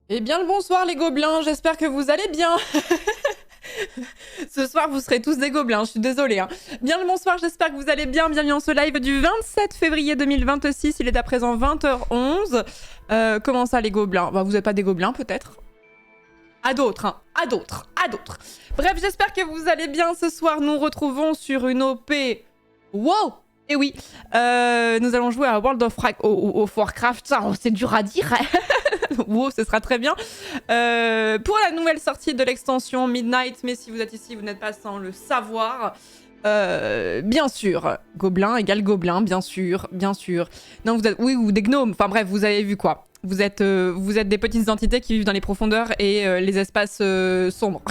Eh bien le bonsoir les gobelins, j'espère que vous allez bien. Ce soir vous serez tous des gobelins, je suis désolée. Hein. Bien le bonsoir, j'espère que vous allez bien. Bienvenue en ce live du 27 février 2026, il est à présent 20h11. Comment ça les gobelins? Bah vous n'êtes pas des gobelins peut-être? À d'autres, hein. À d'autres, à d'autres. Bref, j'espère que vous allez bien. Ce soir nous retrouvons sur une OP. Wow! Et oui, nous allons jouer à World of Warcraft. Ça, c'est dur à dire. Wow, ce sera très bien. Pour la nouvelle sortie de l'extension Midnight, mais si vous êtes ici, vous n'êtes pas sans le savoir. Bien sûr, gobelin égale gobelin, bien sûr, bien sûr. Non, vous êtes, oui, ou des gnomes. Enfin bref, vous avez vu quoi. Vous êtes des petites entités qui vivent dans les profondeurs et les espaces sombres.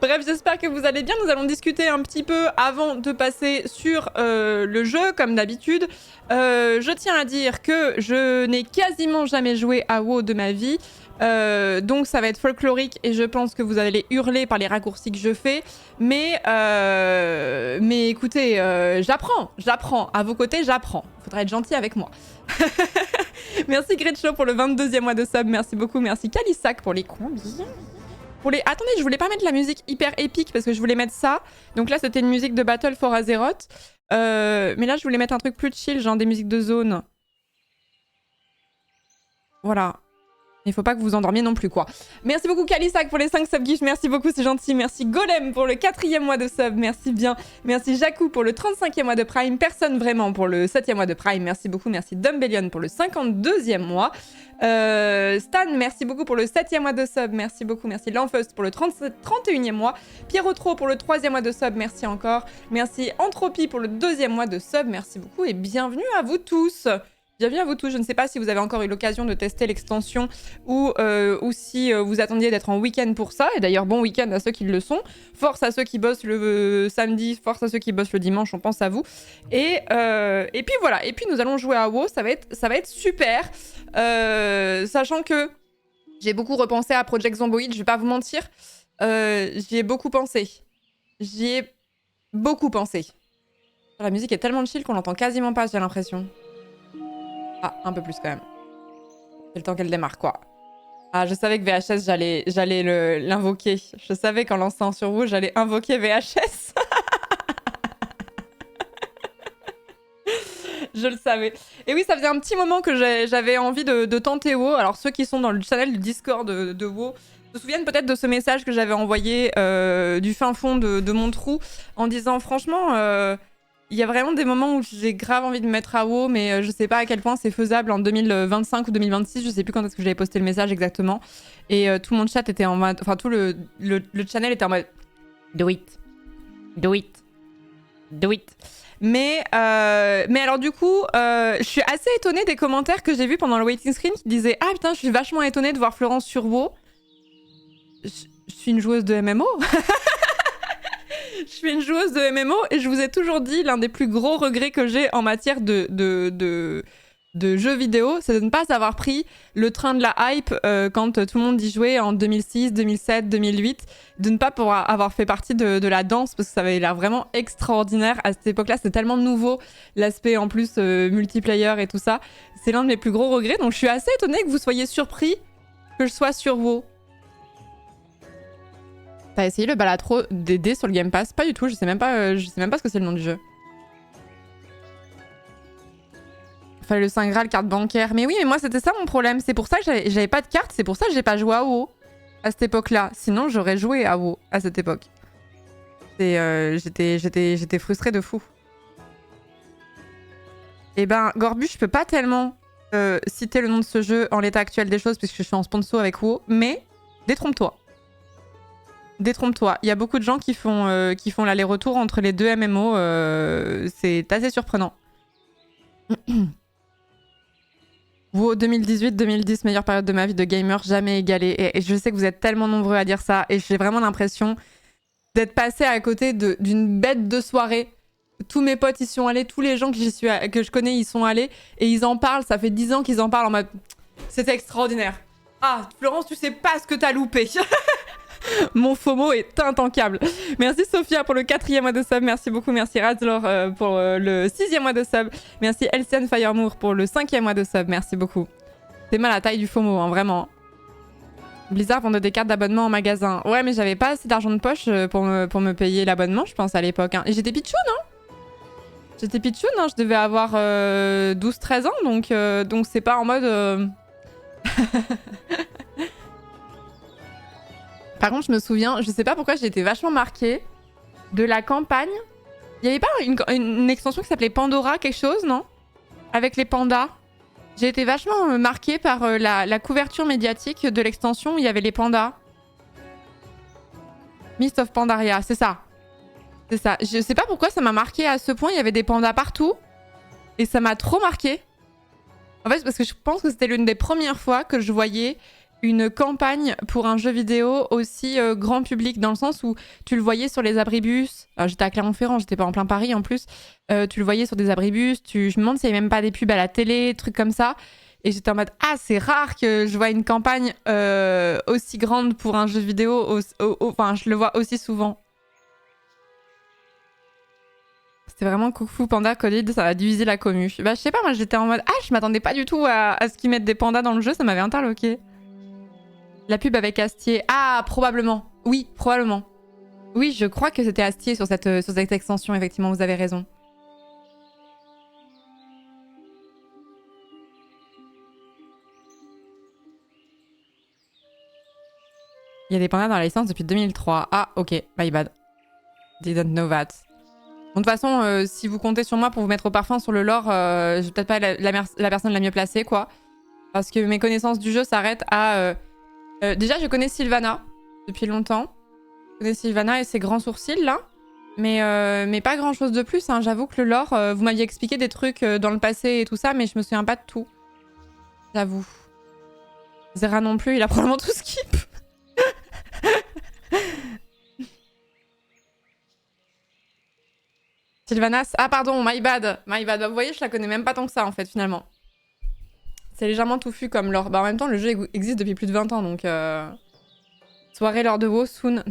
Bref, j'espère que vous allez bien. Nous allons discuter un petit peu avant de passer sur le jeu, comme d'habitude. Je tiens à dire que je n'ai quasiment jamais joué à WoW de ma vie. Donc ça va être folklorique et je pense que vous allez hurler par les raccourcis que je fais. Mais écoutez, j'apprends. À vos côtés, j'apprends. Faudra être gentil avec moi. Merci Gretcho pour le 22e mois de sub. Merci beaucoup. Merci Kalisak pour les combien. Attendez, je voulais pas mettre la musique hyper épique parce que je voulais mettre ça. Donc là, c'était une musique de Battle for Azeroth. Mais là, je voulais mettre un truc plus chill, genre des musiques de zone. Voilà. Il faut pas que vous vous endormiez non plus, quoi. Merci beaucoup, Kalisak, pour les 5 subgifts. Merci beaucoup, c'est gentil. Merci, Golem, pour le 4e mois de sub. Merci bien. Merci, Jakku, pour le 35e mois de Prime. Personne vraiment pour le 7e mois de Prime. Merci beaucoup. Merci, Dumbellion, pour le 52e mois. Stan, merci beaucoup pour le 7e mois de sub. Merci beaucoup. Merci, Lanfeust, pour le 31e mois. Pierrotro, pour le 3e mois de sub. Merci encore. Merci, Entropie, pour le 2e mois de sub. Merci beaucoup et bienvenue à vous tous. Bienvenue à vous tous. Je ne sais pas si vous avez encore eu l'occasion de tester l'extension ou si vous attendiez d'être en week-end pour ça. Et d'ailleurs, bon week-end à ceux qui le sont. Force à ceux qui bossent le samedi, force à ceux qui bossent le dimanche, on pense à vous. Et puis voilà. Et puis nous allons jouer à WoW. Ça va être super. Sachant que j'ai beaucoup repensé à Project Zomboid, je vais pas vous mentir. J'y ai beaucoup pensé. La musique est tellement chill qu'on l'entend quasiment pas, j'ai l'impression. Ah, un peu plus quand même. C'est le temps qu'elle démarre, quoi. Ah, je savais que VHS, j'allais l'invoquer. Je savais qu'en lançant sur vous, j'allais invoquer VHS. Je le savais. Et oui, ça faisait un petit moment que j'avais envie de tenter WoW. Alors, ceux qui sont dans le channel du Discord de WoW se souviennent peut-être de ce message que j'avais envoyé du fin fond de mon trou en disant, franchement... il y a vraiment des moments où j'ai grave envie de me mettre à WoW, mais je sais pas à quel point c'est faisable en 2025 ou 2026. Je sais plus quand est-ce que j'avais posté le message exactement. Et tout mon chat était en mode... Enfin, tout le channel était en mode... Do it. Do it. Do it. Mais alors du coup, je suis assez étonnée des commentaires que j'ai vus pendant le waiting screen qui disaient « Ah putain, je suis vachement étonnée de voir Florence sur WoW. Je suis une joueuse de MMO ?» Je suis une joueuse de MMO et je vous ai toujours dit, l'un des plus gros regrets que j'ai en matière de jeux vidéo, c'est de ne pas avoir pris le train de la hype quand tout le monde y jouait en 2006, 2007, 2008, de ne pas pouvoir avoir fait partie de la danse parce que ça avait l'air vraiment extraordinaire. À cette époque-là, c'était tellement nouveau, l'aspect en plus multiplayer et tout ça. C'est l'un de mes plus gros regrets, donc je suis assez étonnée que vous soyez surpris que je sois sur WoW. T'as essayé le balatro DD sur le Game Pass? Pas du tout, je sais même pas ce que c'est le nom du jeu. Fallait le Saint Graal, carte bancaire. Mais oui, mais moi c'était ça mon problème. C'est pour ça que j'avais pas de carte, c'est pour ça que j'ai pas joué à WoW à cette époque-là. Sinon j'aurais joué à WoW à cette époque. J'étais frustrée de fou. Et ben, Gorbu, je peux pas tellement citer le nom de ce jeu en l'état actuel des choses puisque je suis en sponsor avec WoW, mais détrompe-toi. Détrompe-toi, il y a beaucoup de gens qui font l'aller-retour entre les deux MMO, c'est assez surprenant. WoW 2018-2010, meilleure période de ma vie de gamer, jamais égalée. Et je sais que vous êtes tellement nombreux à dire ça, et j'ai vraiment l'impression d'être passé à côté d'une bête de soirée. Tous mes potes y sont allés, tous les gens que je connais y sont allés, et ils en parlent, ça fait 10 ans qu'ils en parlent en mode... C'était extraordinaire. Ah, Florence, tu sais pas ce que t'as loupé. Mon FOMO est intankable. Merci Sophia pour le 4e mois de sub. Merci beaucoup. Merci Razlor pour le 6e mois de sub. Merci Elsian Firemour pour le 5e mois de sub. Merci beaucoup. C'est mal à la taille du FOMO, hein, vraiment. Blizzard vendait des cartes d'abonnement en magasin. Ouais, mais j'avais pas assez d'argent de poche pour me payer l'abonnement, je pense, à l'époque. Hein. Et j'étais pitchoune, hein. J'étais pitchoune, hein. Je devais avoir 12-13 ans, donc c'est pas en mode... Par contre, je me souviens, je sais pas pourquoi j'ai été vachement marquée de la campagne. Il y avait pas une extension qui s'appelait Pandora, quelque chose, non? Avec les pandas. J'ai été vachement marquée par la couverture médiatique de l'extension où il y avait les pandas. Mist of Pandaria, c'est ça. C'est ça. Je sais pas pourquoi ça m'a marqué à ce point. Il y avait des pandas partout. Et ça m'a trop marqué. En fait, parce que je pense que c'était l'une des premières fois que je voyais une campagne pour un jeu vidéo aussi grand public, dans le sens où tu le voyais sur les abribus. Alors, j'étais à Clermont-Ferrand, j'étais pas en plein Paris en plus. Tu le voyais sur des abribus. Je me demande s'il n'y avait même pas des pubs à la télé, trucs comme ça. Et j'étais en mode, ah, c'est rare que je vois une campagne aussi grande pour un jeu vidéo. Enfin, je le vois aussi souvent. C'était vraiment Kung Fu Panda Collide, ça va diviser la commu. Bah, je sais pas, moi j'étais en mode, ah, je m'attendais pas du tout à ce qu'ils mettent des pandas dans le jeu, ça m'avait interloqué. La pub avec Astier. Ah, probablement. Oui, probablement. Oui, je crois que c'était Astier sur cette extension, effectivement, vous avez raison. Il y a des pandas dans la licence depuis 2003. Ah, ok, my bad. Didn't know that. Bon, de toute façon, si vous comptez sur moi pour vous mettre au parfum sur le lore, je suis peut-être pas la personne la mieux placée, quoi. Parce que mes connaissances du jeu s'arrêtent à... déjà, je connais Sylvana depuis longtemps. Je connais Sylvana et ses grands sourcils, là. Mais pas grand-chose de plus, hein. J'avoue que le lore, vous m'aviez expliqué des trucs dans le passé et tout ça, mais je me souviens pas de tout. J'avoue. Zera non plus, il a probablement tout skip. Sylvanas. Ah pardon, my bad. My bad. Bah, vous voyez, je la connais même pas tant que ça en fait finalement. C'est légèrement touffu comme lore. Bah en même temps, le jeu existe depuis plus de 20 ans donc... Soirée lors de WoW, soon.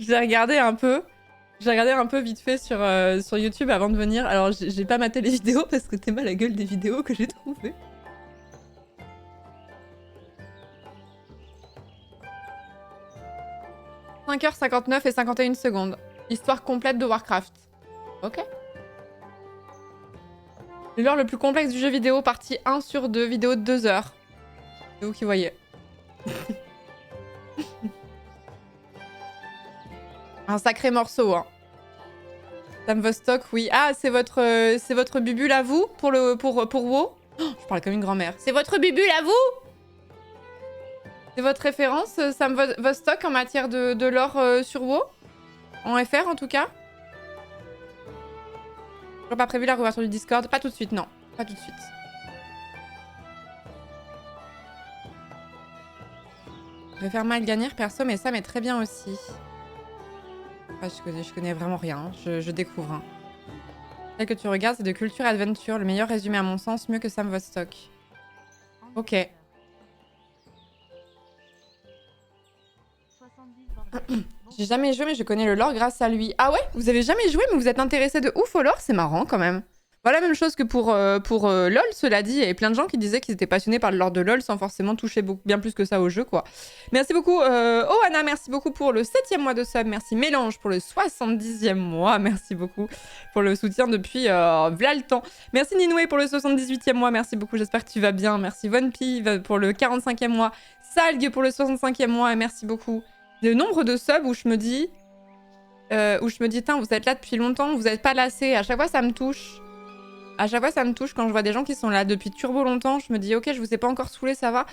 J'ai regardé un peu. J'ai regardé un peu vite fait sur YouTube avant de venir. Alors j'ai pas maté les vidéos parce que t'es mal la gueule des vidéos que j'ai trouvées. « 5h59 et 51 secondes. Histoire complète de Warcraft. » Ok. Le lore le plus complexe du jeu vidéo, partie 1 sur 2, vidéo de 2 heures. C'est vous qui voyez. Un sacré morceau, hein. Sam Vostok, oui. Ah, c'est votre bubule à vous pour WoW. Oh, je parle comme une grand-mère. C'est votre bubule à vous? C'est votre référence, Sam Vostok, en matière de lore sur WoW? En FR, en tout cas? J'ai pas prévu la réouverture du Discord. Pas tout de suite, non. Pas tout de suite. Je préfère mal gagner perso, mais ça m'est très bien aussi. Ah, je connais vraiment rien. Hein. Je découvre. Hein. Celle que tu regardes, c'est de Culture Adventure. Le meilleur résumé à mon sens, mieux que Sam Vostok. Ok. J'ai jamais joué, mais je connais le lore grâce à lui. Ah ouais? Vous avez jamais joué, mais vous êtes intéressé de ouf au lore? C'est marrant quand même. Voilà, même chose que pour LoL, cela dit. Il y avait plein de gens qui disaient qu'ils étaient passionnés par le lore de LoL sans forcément toucher bien plus que ça au jeu, quoi. Merci beaucoup, oh Anna, merci beaucoup pour le 7e mois de sub. Merci Mélange pour le 70e mois. Merci beaucoup pour le soutien depuis v'là le temps. Merci Ninoué pour le 78e mois. Merci beaucoup, j'espère que tu vas bien. Merci Von Pive pour le 45e mois. Salgue pour le 65e mois. Et merci beaucoup. Le nombre de subs où je me dis... Tain, vous êtes là depuis longtemps, vous n'êtes pas lassés. À chaque fois, ça me touche. À chaque fois, ça me touche quand je vois des gens qui sont là depuis turbo longtemps. Je me dis, ok, je vous ai pas encore saoulé, ça va.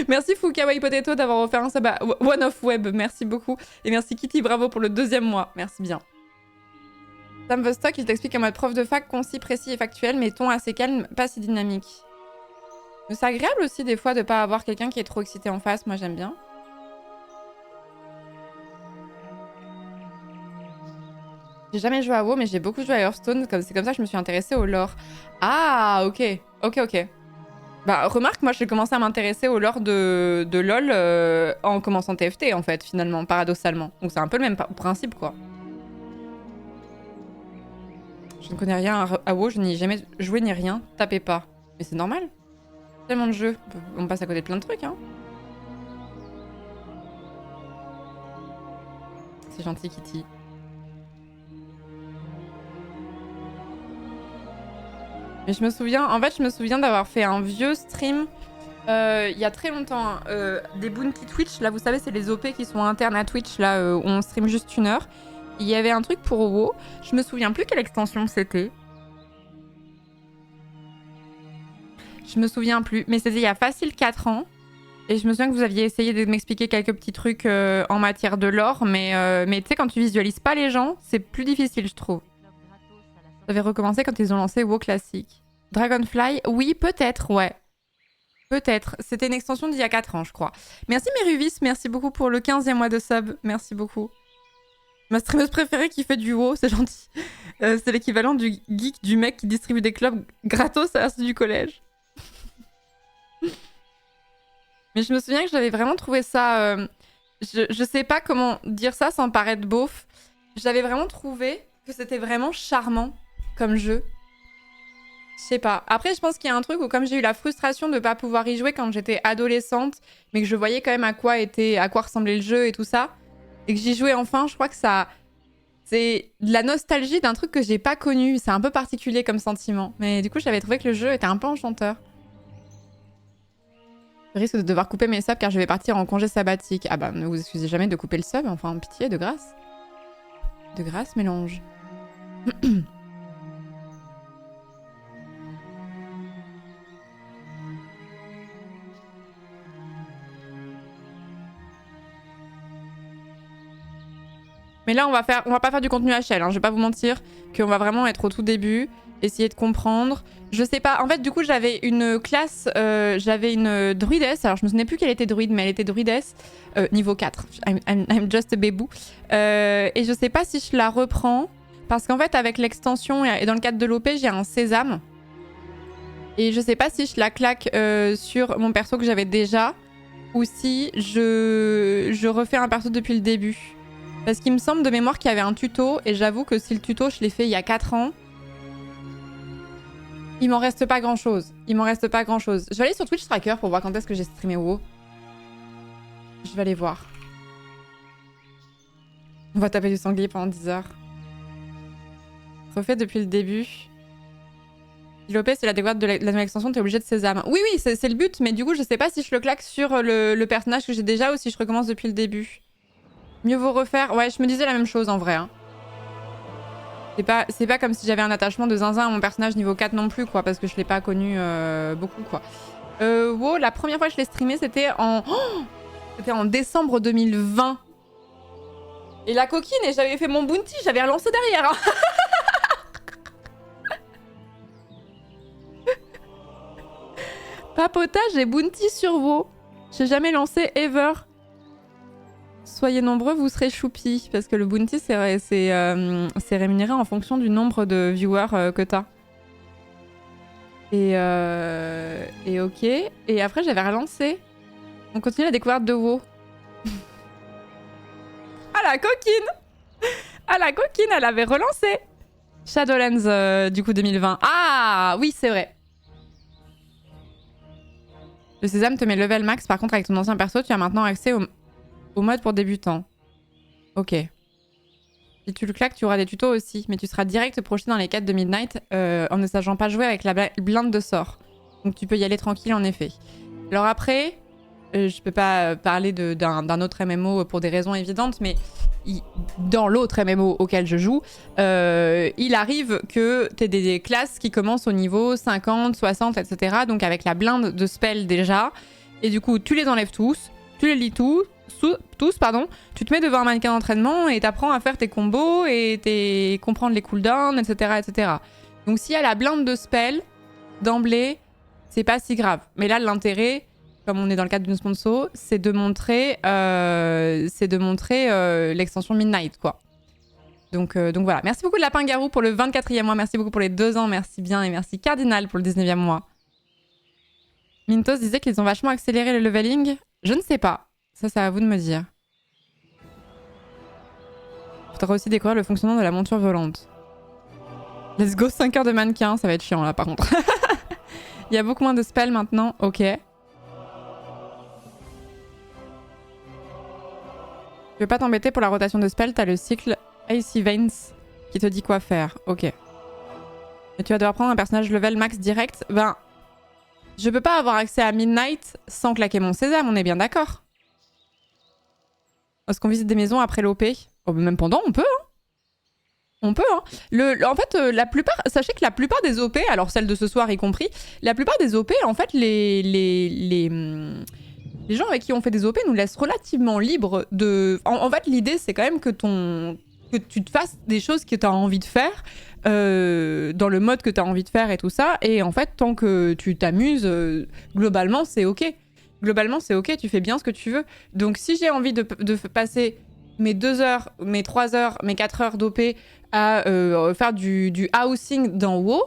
Merci Fou Kawaii Potato d'avoir offert un sub à One of Web. Merci beaucoup. Et merci Kitty, bravo pour le 2e mois. Merci bien. Sam Vostok, il t'explique en mode prof de fac, concis, précis et factuel, mais ton assez calme, pas si dynamique. Mais c'est agréable aussi des fois de pas avoir quelqu'un qui est trop excité en face. Moi, j'aime bien. J'ai jamais joué à WoW, mais j'ai beaucoup joué à Hearthstone. C'est comme ça que je me suis intéressée au lore. Ah, ok. Ok. Bah, remarque, moi, j'ai commencé à m'intéresser au lore de LoL en commençant TFT, en fait, finalement, paradoxalement. Donc c'est un peu le même principe, quoi. Je ne connais rien à WoW, je n'y ai jamais joué ni rien. Tapez pas. Mais c'est normal. Tellement de jeux. On passe à côté de plein de trucs, hein. C'est gentil, Kitty. Mais je me souviens, en fait, je me souviens d'avoir fait un vieux stream il y a très longtemps, des bounty Twitch. Là, vous savez, c'est les OP qui sont internes à Twitch, là, où on stream juste 1 heure. Il y avait un truc pour WoW. Je me souviens plus quelle extension c'était. Je me souviens plus, mais c'était il y a facile 4 ans. Et je me souviens que vous aviez essayé de m'expliquer quelques petits trucs en matière de lore, mais tu sais, quand tu visualises pas les gens, c'est plus difficile, je trouve. J'avais recommencé quand ils ont lancé WoW classique. Dragonfly, oui, peut-être, ouais. Peut-être. C'était une extension d'il y a 4 ans, je crois. Merci Meruvis, merci beaucoup pour le 15e mois de sub. Merci beaucoup. Ma streameuse préférée qui fait du WoW, c'est gentil. C'est l'équivalent du geek du mec qui distribue des clubs gratos à la sortie du collège. Mais je me souviens que j'avais vraiment trouvé ça... je sais pas comment dire ça sans paraître beauf. J'avais vraiment trouvé que c'était vraiment charmant comme jeu. Je sais pas. Après, je pense qu'il y a un truc où comme j'ai eu la frustration de pas pouvoir y jouer quand j'étais adolescente, mais que je voyais quand même à quoi ressemblait le jeu et tout ça, et que j'y jouais enfin, je crois que ça... C'est de la nostalgie d'un truc que j'ai pas connu. C'est un peu particulier comme sentiment. Mais du coup, j'avais trouvé que le jeu était un peu enchanteur. Je risque de devoir couper mes subs car je vais partir en congé sabbatique. Ah bah, ne vous excusez jamais de couper le sub, enfin, pitié, de grâce. De grâce, mélange. Mais là, on va pas faire du contenu HL, hein. Je vais pas vous mentir qu'on va vraiment être au tout début, essayer de comprendre. Je sais pas, en fait, du coup, j'avais une classe, j'avais une druidesse. Alors, je me souvenais plus qu'elle était druide, mais elle était druidesse, niveau 4. I'm just a bébou. Et je sais pas si je la reprends, parce qu'en fait, avec l'extension et dans le cadre de l'OP, j'ai un sésame. Et je sais pas si je la claque sur mon perso que j'avais déjà, ou si je refais un perso depuis le début. Parce qu'il me semble de mémoire qu'il y avait un tuto, et j'avoue que si le tuto, je l'ai fait il y a 4 ans, il m'en reste pas grand chose. Il m'en reste pas grand chose. Je vais aller sur Twitch Tracker pour voir quand est-ce que j'ai streamé WoW. Je vais aller voir. On va taper du sanglier pendant 10 heures. Refait depuis le début. Si l'OP c'est la découverte de la nouvelle extension, t'es obligé de sésame. Oui, oui, c'est le but, mais du coup, je sais pas si je le claque sur le personnage que j'ai déjà ou si je recommence depuis le début. Mieux vaut refaire. Ouais, je me disais la même chose en vrai. Hein. C'est pas comme si j'avais un attachement de zinzin à mon personnage niveau 4 non plus, quoi, parce que je l'ai pas connu beaucoup, quoi. WoW, la première fois que je l'ai streamé, c'était en décembre 2020. Et la coquine, et j'avais fait mon bounty, j'avais relancé derrière. Hein. Papotage et bounty sur WoW. J'ai jamais lancé ever. Soyez nombreux, vous serez choupi. Parce que le bounty, c'est rémunéré en fonction du nombre de viewers que t'as. Et ok. Et après, j'avais relancé. On continue la découverte de WoW. Ah, la coquine! Ah, la coquine, elle avait relancé. Shadowlands, du coup, 2020. Ah, oui, c'est vrai. Le sésame te met level max. Par contre, avec ton ancien perso, tu as maintenant accès au mode pour débutants. Ok. Si tu le claques, tu auras des tutos aussi. Mais tu seras direct projeté dans les quêtes de Midnight en ne sachant pas jouer avec la blinde de sort. Donc tu peux y aller tranquille en effet. Alors après, je peux pas parler d'un autre MMO pour des raisons évidentes, mais dans l'autre MMO auquel je joue, il arrive que tu aies des classes qui commencent au niveau 50, 60, etc. Donc avec la blinde de spell déjà. Et du coup, tu les enlèves tous, tu les lis tous, tu te mets devant un mannequin d'entraînement et t'apprends à faire tes combos et comprendre les cooldowns, etc., etc. Donc s'il y a la blinde de spell, d'emblée, c'est pas si grave. Mais là, l'intérêt, comme on est dans le cadre d'une sponsor, c'est de montrer, l'extension Midnight, quoi. Donc voilà. Merci beaucoup de Lapin Garou pour le 24e mois. Merci beaucoup pour les 2 ans. Merci bien. Et merci Cardinal pour le 19e mois. Mintos disait qu'ils ont vachement accéléré le leveling. Je ne sais pas. Ça, c'est à vous de me dire. Faudra aussi découvrir le fonctionnement de la monture volante. Let's go, 5 heures de mannequin. Ça va être chiant, là, par contre. Il y a beaucoup moins de spells maintenant. Ok. Je vais pas t'embêter pour la rotation de spells. T'as le cycle Icy Veins qui te dit quoi faire. Ok. Et tu vas devoir prendre un personnage level max direct. Ben, je peux pas avoir accès à Midnight sans claquer mon sésame, on est bien d'accord. Est-ce qu'on visite des maisons après l'OP? Oh, même pendant, on peut, hein. On peut, hein. En fait, la plupart... Sachez que la plupart des OP, alors celles de ce soir y compris, la plupart des OP, en fait, les gens avec qui on fait des OP nous laissent relativement libres de... En fait, l'idée, c'est quand même que tu te fasses des choses que tu as envie de faire dans le mode que tu as envie de faire et tout ça. Et en fait, tant que tu t'amuses, globalement, c'est OK. Globalement, c'est OK, tu fais bien ce que tu veux. Donc, si j'ai envie de passer mes 2 heures, mes 3 heures, mes 4 heures d'OP à faire du housing dans WoW,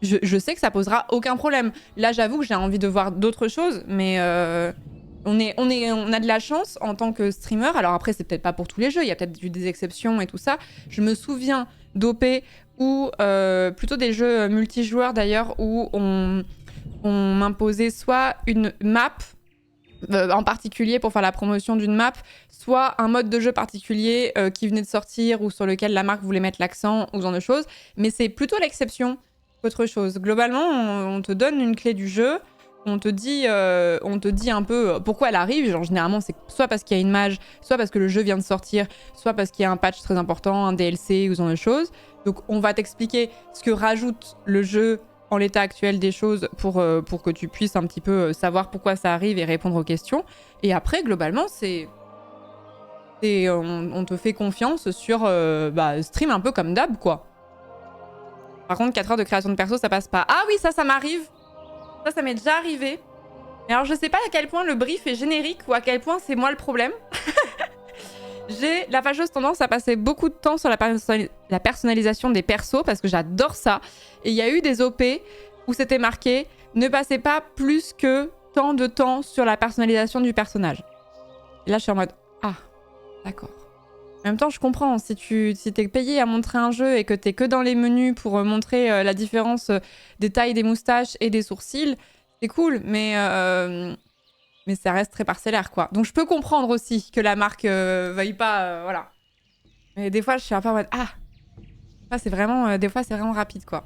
je sais que ça posera aucun problème. Là, j'avoue que j'ai envie de voir d'autres choses, mais on a de la chance en tant que streamer. Alors après, c'est peut-être pas pour tous les jeux, il y a peut-être eu des exceptions et tout ça. Je me souviens d'OP ou plutôt des jeux multijoueurs d'ailleurs où on m'imposait soit une map en particulier pour faire la promotion d'une map, soit un mode de jeu particulier qui venait de sortir ou sur lequel la marque voulait mettre l'accent ou ce genre de choses. Mais c'est plutôt l'exception qu'autre chose. Globalement, on te donne une clé du jeu, on te dit un peu pourquoi elle arrive. Genre, généralement, c'est soit parce qu'il y a une mage, soit parce que le jeu vient de sortir, soit parce qu'il y a un patch très important, un DLC ou ce genre de choses. Donc, on va t'expliquer ce que rajoute le jeu en l'état actuel des choses pour que tu puisses un petit peu savoir pourquoi ça arrive et répondre aux questions. Et après, globalement, on te fait confiance sur stream un peu comme d'hab, quoi. Par contre, 4 heures de création de perso, ça passe pas. Ah oui, ça m'arrive. Ça m'est déjà arrivé. Et alors, je sais pas à quel point le brief est générique ou à quel point c'est moi le problème. J'ai la fâcheuse tendance à passer beaucoup de temps sur la personnalisation des persos parce que j'adore ça. Et il y a eu des OP où c'était marqué « Ne passez pas plus que tant de temps sur la personnalisation du personnage ». Et là, je suis en mode « Ah, d'accord ». En même temps, je comprends. Si t'es payé à montrer un jeu et que t'es que dans les menus pour montrer la différence des tailles des moustaches et des sourcils, c'est cool, mais ça reste très parcellaire, quoi. Donc je peux comprendre aussi que la marque veuille pas, voilà. Mais des fois, je suis un peu en mode ah, c'est vraiment, des fois, c'est vraiment rapide, quoi.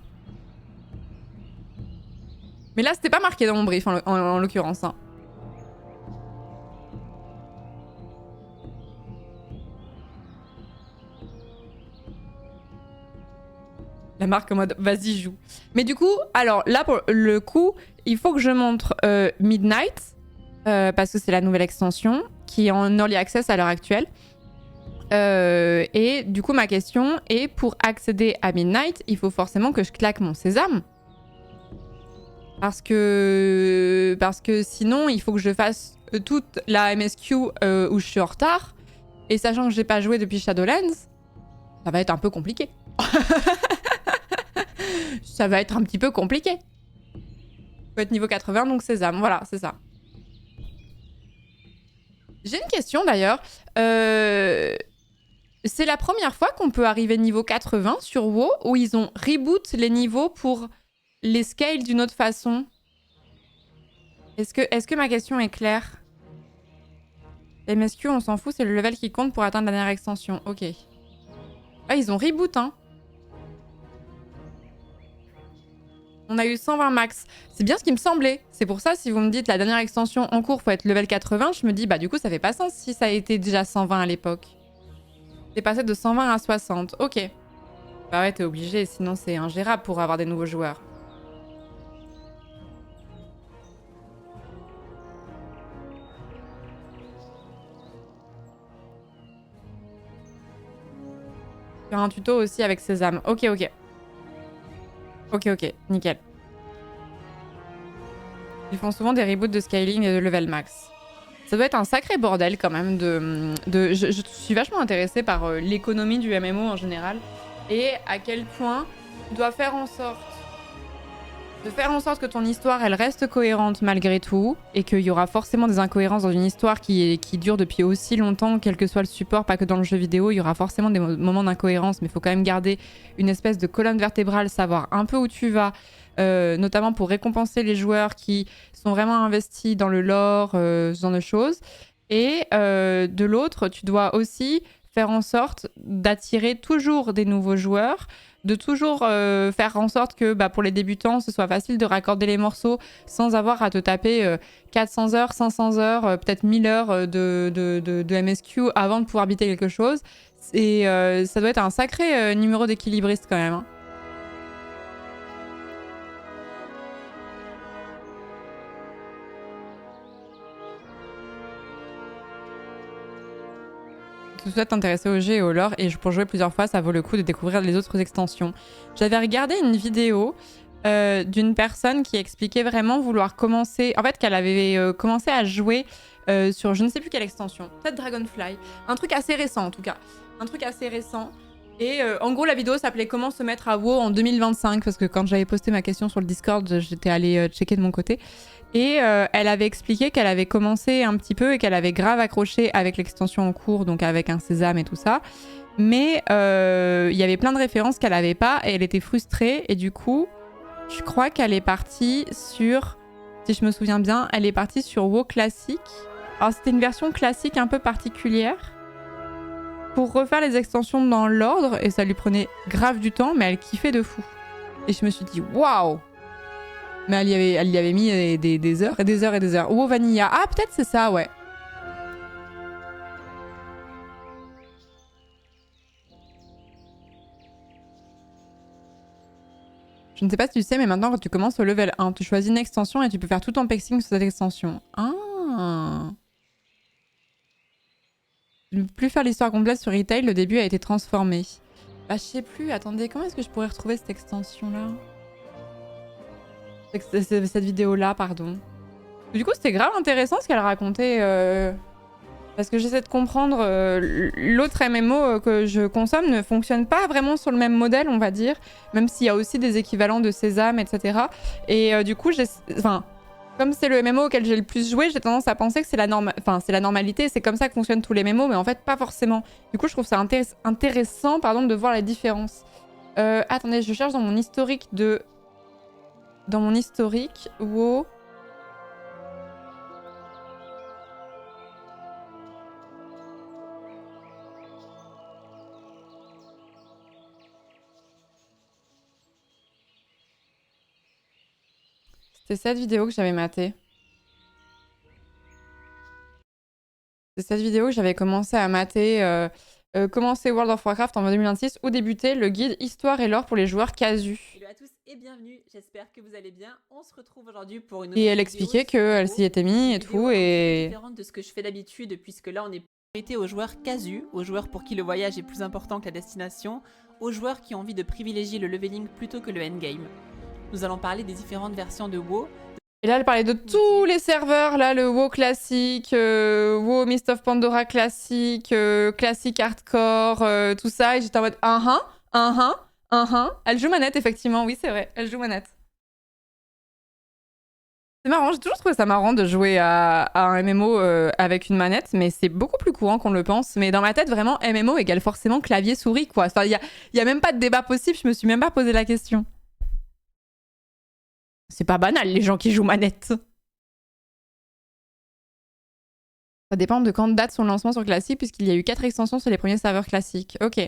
Mais là, c'était pas marqué dans mon brief, en l'occurrence. Hein. La marque en mode vas-y, joue. Mais du coup, alors là, pour le coup, il faut que je montre Midnight. Parce que c'est la nouvelle extension qui est en early access à l'heure actuelle. Et du coup, ma question est, pour accéder à Midnight, il faut forcément que je claque mon sésame. Parce que sinon, il faut que je fasse toute la MSQ où je suis en retard. Et sachant que j'ai pas joué depuis Shadowlands, ça va être un peu compliqué. Ça va être un petit peu compliqué. Faut être niveau 80, donc sésame. Voilà, c'est ça. J'ai une question d'ailleurs. C'est la première fois qu'on peut arriver niveau 80 sur WoW où ils ont reboot les niveaux pour les scales d'une autre façon. Est-ce que ma question est claire? MSQ, on s'en fout, c'est le level qui compte pour atteindre la dernière extension. Ok. Ah, ils ont reboot, hein. On a eu 120 max. C'est bien ce qui me semblait. C'est pour ça, si vous me dites la dernière extension en cours, faut être level 80, je me dis, bah du coup, ça fait pas sens si ça a été déjà 120 à l'époque. C'est passé de 120 à 60. Ok. Bah ouais, t'es obligé, sinon c'est ingérable pour avoir des nouveaux joueurs. Faire un tuto aussi avec Sésame. Ok, ok. Ok, ok, nickel. Ils font souvent des reboots de scaling et de level max. Ça doit être un sacré bordel quand même je suis vachement intéressée par l'économie du MMO en général et à quel point tu dois faire en sorte que ton histoire elle reste cohérente malgré tout et qu'il y aura forcément des incohérences dans une histoire qui dure depuis aussi longtemps, quel que soit le support, pas que dans le jeu vidéo, il y aura forcément des moments d'incohérence, mais il faut quand même garder une espèce de colonne vertébrale, savoir un peu où tu vas, notamment pour récompenser les joueurs qui sont vraiment investis dans le lore, ce genre de choses. Et de l'autre, tu dois aussi faire en sorte d'attirer toujours des nouveaux joueurs, de toujours faire en sorte que pour les débutants, ce soit facile de raccorder les morceaux sans avoir à te taper 400 heures, 500 heures, peut-être 1000 heures de MSQ avant de pouvoir biter quelque chose. Et ça doit être un sacré numéro d'équilibriste quand même. Hein. Si tu souhaites t'intéresser au jeu et au lore, et pour jouer plusieurs fois, ça vaut le coup de découvrir les autres extensions. J'avais regardé une vidéo d'une personne qui expliquait vraiment vouloir commencer... En fait, qu'elle avait commencé à jouer sur je ne sais plus quelle extension. Peut-être Dragonfly. Un truc assez récent, en tout cas. Un truc assez récent. Et en gros, la vidéo s'appelait Comment se mettre à WoW en 2025, parce que quand j'avais posté ma question sur le Discord, j'étais allée checker de mon côté. Et elle avait expliqué qu'elle avait commencé un petit peu et qu'elle avait grave accroché avec l'extension en cours, donc avec un sésame et tout ça. Mais il y avait plein de références qu'elle n'avait pas et elle était frustrée. Et du coup, je crois qu'elle est partie sur, si je me souviens bien, elle est partie sur WoW classique. Alors c'était une version classique un peu particulière pour refaire les extensions dans l'ordre et ça lui prenait grave du temps, mais elle kiffait de fou. Et je me suis dit, waouh! Mais elle y avait mis des heures et des heures et des heures. WoW Vanilla. Ah, peut-être c'est ça, ouais. Je ne sais pas si tu sais, mais maintenant, quand tu commences au level 1, tu choisis une extension et tu peux faire tout ton pexing sur cette extension. Ah. Ne plus faire l'histoire complète sur Retail, le début a été transformé. Bah, je sais plus. Attendez, comment est-ce que je pourrais retrouver cette extension-là? Cette vidéo-là, pardon. Du coup, c'était grave intéressant ce qu'elle racontait. Parce que j'essaie de comprendre. L'autre MMO que je consomme ne fonctionne pas vraiment sur le même modèle, on va dire. Même s'il y a aussi des équivalents de Sésame, etc. Et du coup, comme c'est le MMO auquel j'ai le plus joué, j'ai tendance à penser que c'est la normalité. C'est comme ça que fonctionnent tous les MMO, mais en fait, pas forcément. Du coup, je trouve ça intéressant de voir la différence. Attendez, je cherche dans mon historique de... Dans mon historique, WoW... C'est cette vidéo que j'avais matée. C'est cette vidéo que j'avais commencé à mater. Commencer World of Warcraft en 2026 ou débuter le guide Histoire et lore pour les joueurs casus. Hello à tous et bienvenue, j'espère que vous allez bien. On se retrouve aujourd'hui pour une Et elle expliquait qu'elle s'y était mise et tout. Et différente de ce que je fais d'habitude, puisque là on est priorité aux joueurs casus, aux joueurs pour qui le voyage est plus important que la destination, aux joueurs qui ont envie de privilégier le leveling plutôt que le endgame. Nous allons parler des différentes versions de WoW. Et là, elle parlait de tous les serveurs, là, le WoW classique, WoW Mist of Pandora classique, classique hardcore, tout ça. Et j'étais en mode, Elle joue manette, effectivement, oui, c'est vrai, elle joue manette. C'est marrant, j'ai toujours trouvé ça marrant de jouer à un MMO avec une manette, mais c'est beaucoup plus courant qu'on le pense. Mais dans ma tête, vraiment, MMO égale forcément clavier-souris, quoi. Enfin, il y a même pas de débat possible, je me suis même pas posé la question. C'est pas banal, les gens qui jouent manette. Ça dépend de quand date son lancement sur Classic, puisqu'il y a eu 4 extensions sur les premiers serveurs classiques. Ok.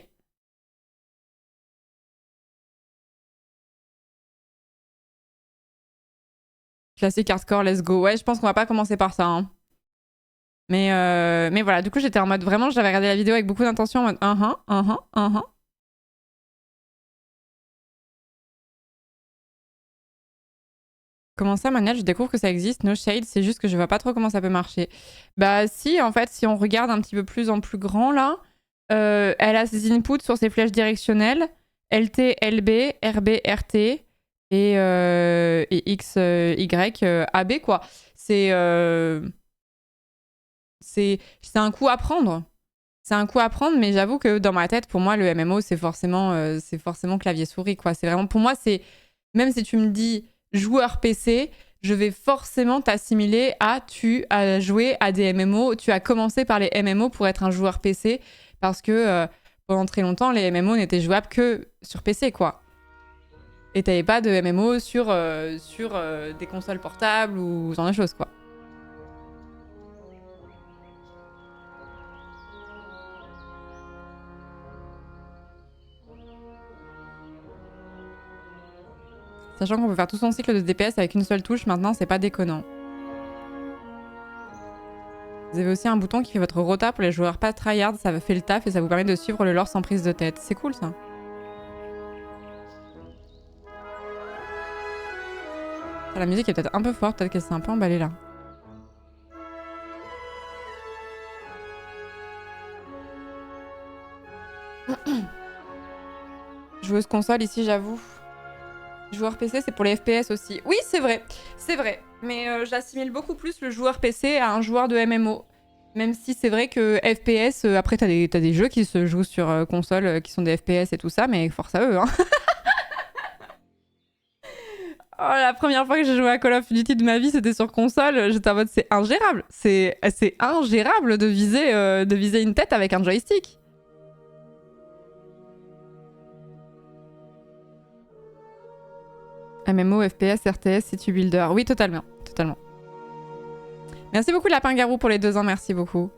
Classic hardcore, let's go. Ouais, je pense qu'on va pas commencer par ça. Hein. Mais voilà, du coup, j'étais en mode... Vraiment, j'avais regardé la vidéo avec beaucoup d'intention, en mode... Comment ça, manette? Je découvre que ça existe, no shade, c'est juste que je vois pas trop comment ça peut marcher. Bah si, en fait, si on regarde un petit peu plus en plus grand, là, elle a ses inputs sur ses flèches directionnelles, LT, LB, RB, RT et X, Y, AB, quoi. C'est un coup à prendre. C'est un coup à prendre, mais j'avoue que dans ma tête, pour moi, le MMO, c'est forcément clavier-souris, quoi. C'est vraiment... Pour moi, c'est... Même si tu me dis... joueur PC, je vais forcément t'assimiler à tu as joué à des MMO, tu as commencé par les MMO pour être un joueur PC, parce que pendant très longtemps, les MMO n'étaient jouables que sur PC, quoi. Et t'avais pas de MMO sur des consoles portables ou ce genre de choses, quoi. Sachant qu'on peut faire tout son cycle de DPS avec une seule touche, maintenant c'est pas déconnant. Vous avez aussi un bouton qui fait votre rota pour les joueurs pas tryhard, ça fait le taf et ça vous permet de suivre le lore sans prise de tête. C'est cool ça. La musique est peut-être un peu forte, peut-être qu'elle s'est un peu emballée là. Joueuse console ici, j'avoue. Joueur PC, c'est pour les FPS aussi. Oui, c'est vrai. C'est vrai. Mais j'assimile beaucoup plus le joueur PC à un joueur de MMO. Même si c'est vrai que FPS, après t'as des jeux qui se jouent sur console qui sont des FPS et tout ça, mais force à eux, hein. Oh, la première fois que j'ai joué à Call of Duty de ma vie, c'était sur console. J'étais en mode, c'est ingérable. C'est ingérable de viser une tête avec un joystick. MMO, FPS, RTS, City Builder. Oui, totalement. Totalement. Merci beaucoup, Lapin Garou, pour les 2 ans. Merci beaucoup.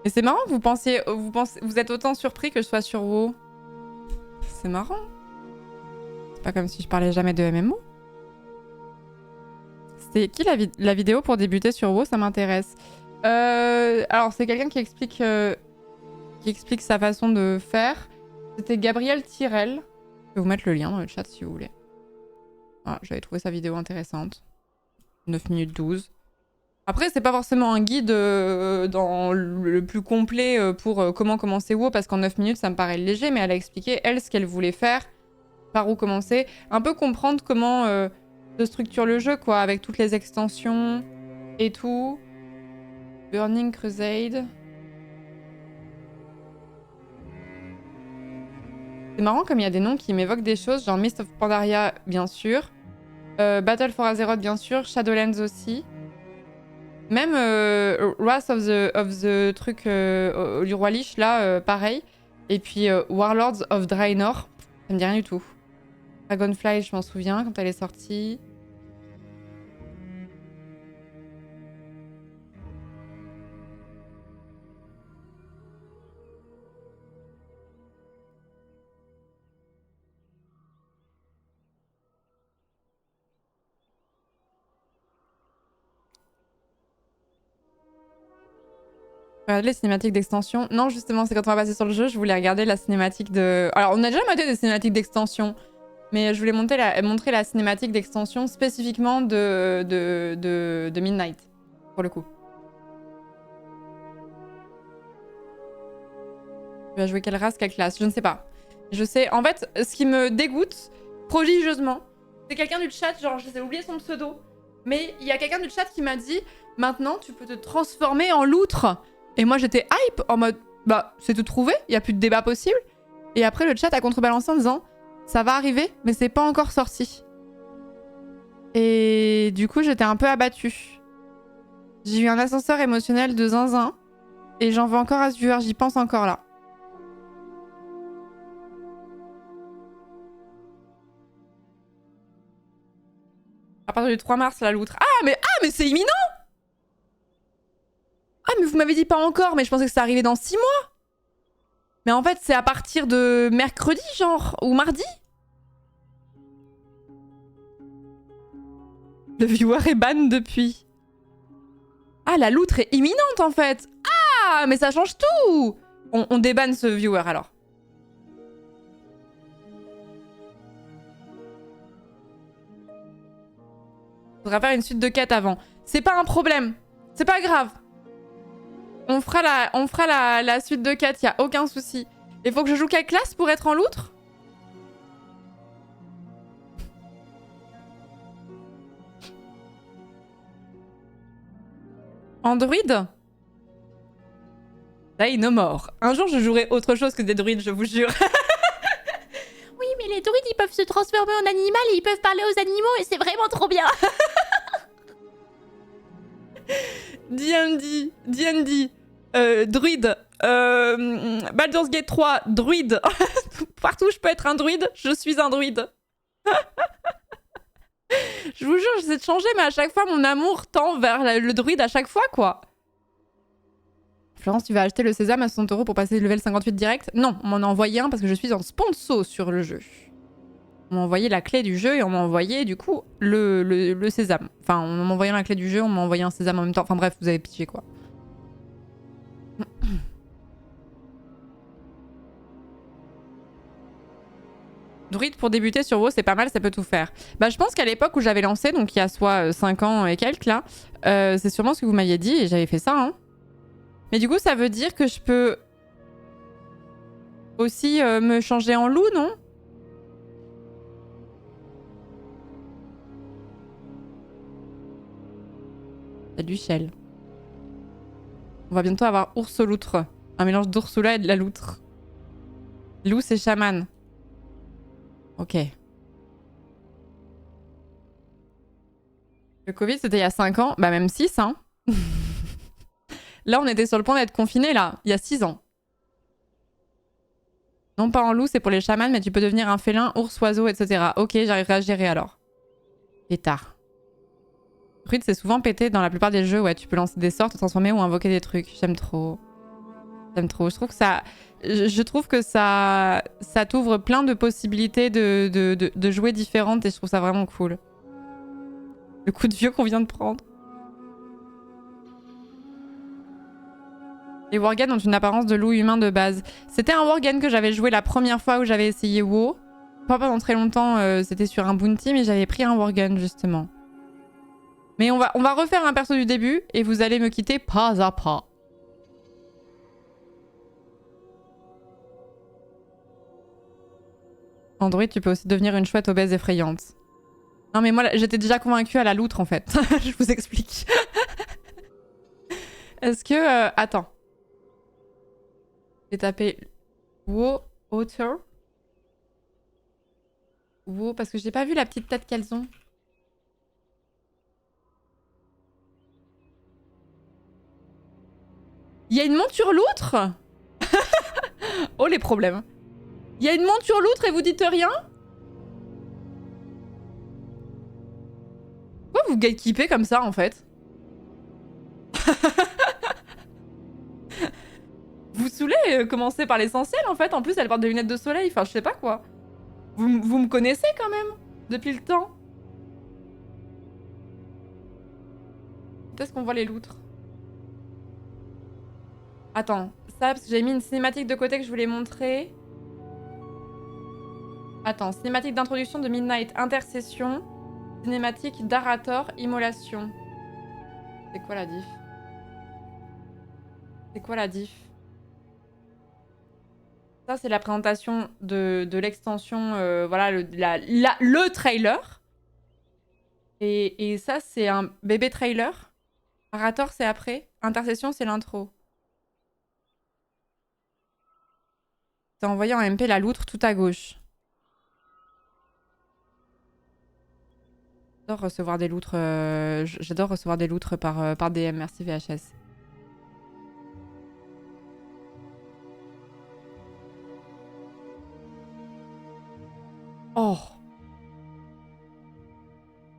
Et c'est marrant que vous êtes autant surpris que je sois sur WoW. C'est marrant. C'est pas comme si je parlais jamais de MMO. C'était qui la vidéo pour débuter sur WoW? Ça m'intéresse. Alors, c'est quelqu'un qui explique sa façon de faire. C'était Gabriel Tirel. Je vais vous mettre le lien dans le chat si vous voulez. Voilà, j'avais trouvé sa vidéo intéressante. 9 minutes 12. Après, c'est pas forcément un guide dans le plus complet pour comment commencer WoW, parce qu'en 9 minutes, ça me paraît léger, mais elle a expliqué, elle, ce qu'elle voulait faire, par où commencer. Un peu comprendre comment se structure le jeu, quoi, avec toutes les extensions et tout. Burning Crusade. C'est marrant comme il y a des noms qui m'évoquent des choses, genre Mist of Pandaria, bien sûr. Battle for Azeroth, bien sûr. Shadowlands aussi. Même Wrath of the truc du Roi Lich, là, pareil. Et puis Warlords of Draenor, ça me dit rien du tout. Dragonfly, je m'en souviens quand elle est sortie. Regarder les cinématiques d'extension. Non, justement, c'est quand on va passer sur le jeu, je voulais regarder la cinématique de... Alors, on a déjà maté des cinématiques d'extension, mais je voulais montrer la cinématique d'extension spécifiquement de Midnight, pour le coup. Tu vas jouer quelle race, quelle classe? Je ne sais pas. Je sais... En fait, ce qui me dégoûte prodigieusement, c'est quelqu'un du chat, genre, j'ai oublié son pseudo, mais il y a quelqu'un du chat qui m'a dit « Maintenant, tu peux te transformer en loutre !» Et moi, j'étais hype, en mode, bah, c'est tout trouvé, il n'y a plus de débat possible. Et après, le chat a contrebalancé en disant, ça va arriver, mais c'est pas encore sorti. Et du coup, j'étais un peu abattue. J'ai eu un ascenseur émotionnel de zinzin, et j'en veux encore à ce viewer, j'y pense encore là. À partir du 3 mars, la loutre. Ah, mais c'est imminent! Ah, mais vous m'avez dit pas encore, mais je pensais que ça arrivait dans 6 mois. Mais en fait, c'est à partir de mercredi, genre, ou mardi. Le viewer est ban depuis. Ah, la loutre est imminente, en fait. Ah, mais ça change tout. On débanne ce viewer, alors. Faudra faire une suite de quêtes avant. C'est pas un problème. C'est pas grave. On fera la suite de quêtes, y a aucun souci. Il faut que je joue quelle classe pour être en loutre? En druide? Dainomore. Un jour, je jouerai autre chose que des druides, je vous jure. Oui, mais les druides, ils peuvent se transformer en animal et ils peuvent parler aux animaux et c'est vraiment trop bien. D&D, druide, Baldur's Gate 3, druide. Partout où je peux être un druide, je suis un druide. Je vous jure, j'essaie de changer, mais à chaque fois, mon amour tend vers le druide à chaque fois, quoi. Florence, tu vas acheter le sésame à 60 € pour passer le level 58 direct? Non, on m'en a envoyé un parce que je suis en sponsor sur le jeu. On m'a envoyé la clé du jeu et on m'a envoyé, du coup, le sésame. Enfin, on m'a envoyé la clé du jeu, on m'a envoyé un sésame en même temps. Enfin bref, vous avez pitié, quoi. Druide pour débuter sur WoW, c'est pas mal, ça peut tout faire. Bah, je pense qu'à l'époque où j'avais lancé, donc il y a soit 5 ans et quelques là, c'est sûrement ce que vous m'aviez dit et j'avais fait ça. Hein. Mais du coup, ça veut dire que je peux aussi me changer en loup, non? Salut Shell. On va bientôt avoir ours-loutre. Un mélange d'oursula et de la loutre. Loup, c'est chaman. Ok. Le Covid, c'était il y a 5 ans. Bah, même 6, hein. Là, on était sur le point d'être confinés, là. Il y a 6 ans. Non, pas en loup, c'est pour les chamans, mais tu peux devenir un félin, ours, oiseau, etc. Ok, j'arriverai à gérer alors. Pétard. Druide, c'est souvent pété dans la plupart des jeux. Ouais, tu peux lancer des sorts, te transformer ou invoquer des trucs. J'aime trop. J'aime trop. Je trouve que ça... Je trouve que ça t'ouvre plein de possibilités de jouer différentes et je trouve ça vraiment cool. Le coup de vieux qu'on vient de prendre. Les Worgen ont une apparence de loup humain de base. C'était un Worgen que j'avais joué la première fois où j'avais essayé WoW. Pas pendant très longtemps, c'était sur un bounty, mais j'avais pris un Worgen justement. Mais on va refaire un perso du début et vous allez me quitter pas à pas. Android, tu peux aussi devenir une chouette obèse effrayante. Non mais moi, j'étais déjà convaincue à la loutre en fait. Je vous explique. Est-ce que... attends. J'ai tapé WoW Otter. WoW, parce que j'ai pas vu la petite tête qu'elles ont. Il y a une monture loutre. Oh les problèmes. Il y a une monture loutre et vous dites rien? Pourquoi vous gatekeepez comme ça en fait? Vous saoulez, commencez par l'essentiel en fait. En plus, elle porte des lunettes de soleil. Enfin, je sais pas quoi. Vous me connaissez quand même depuis le temps. Peut-être qu'on voit les loutres. Attends, ça parce que j'ai mis une cinématique de côté que je voulais montrer. Attends, cinématique d'introduction de Midnight, intercession. Cinématique d'Arator, immolation. C'est quoi la diff? C'est quoi la diff? Ça, c'est la présentation de l'extension, voilà, le trailer. Et ça, c'est un bébé trailer. Arator, c'est après. Intercession, c'est l'intro. T'as envoyé en MP la loutre tout à gauche. J'adore recevoir des loutres, j'adore recevoir des loutres par DM. Merci VHS. Oh.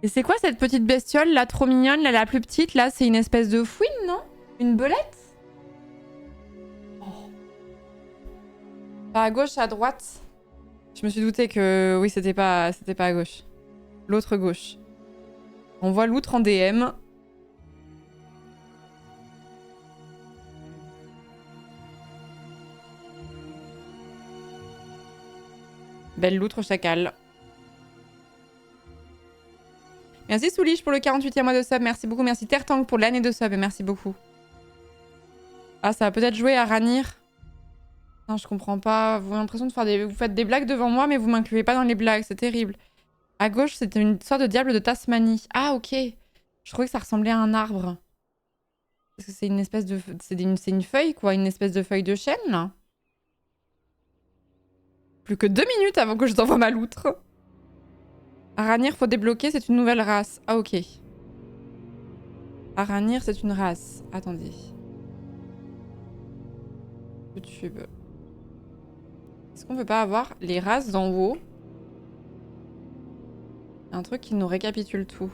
Et c'est quoi cette petite bestiole là, trop mignonne, là, la plus petite, là, c'est une espèce de fouine, non? Une belette? Oh. Pas à gauche, à droite. Je me suis douté que oui, c'était pas à gauche. L'autre gauche. On voit l'outre en DM. Belle loutre chacal. Merci Souliche pour le 48e mois de sub. Merci beaucoup. Merci Tertang pour l'année de sub. Et merci beaucoup. Ah, ça va peut-être jouer à Ranir. Non, je comprends pas. Vous avez l'impression de faire des... Vous faites des blagues devant moi, mais vous m'incluez pas dans les blagues. C'est terrible. À gauche, c'était une sorte de diable de Tasmanie. Ah, ok. Je trouvais que ça ressemblait à un arbre. Parce que c'est une espèce de... C'est une feuille, quoi. Une espèce de feuille de chêne, là. Plus que 2 minutes avant que je t'envoie ma loutre. Aranir, faut débloquer, c'est une nouvelle race. Ah, ok. Aranir, c'est une race. Attendez. YouTube. Est-ce qu'on peut pas avoir les races d'en haut? y a un truc qui nous récapitule tout.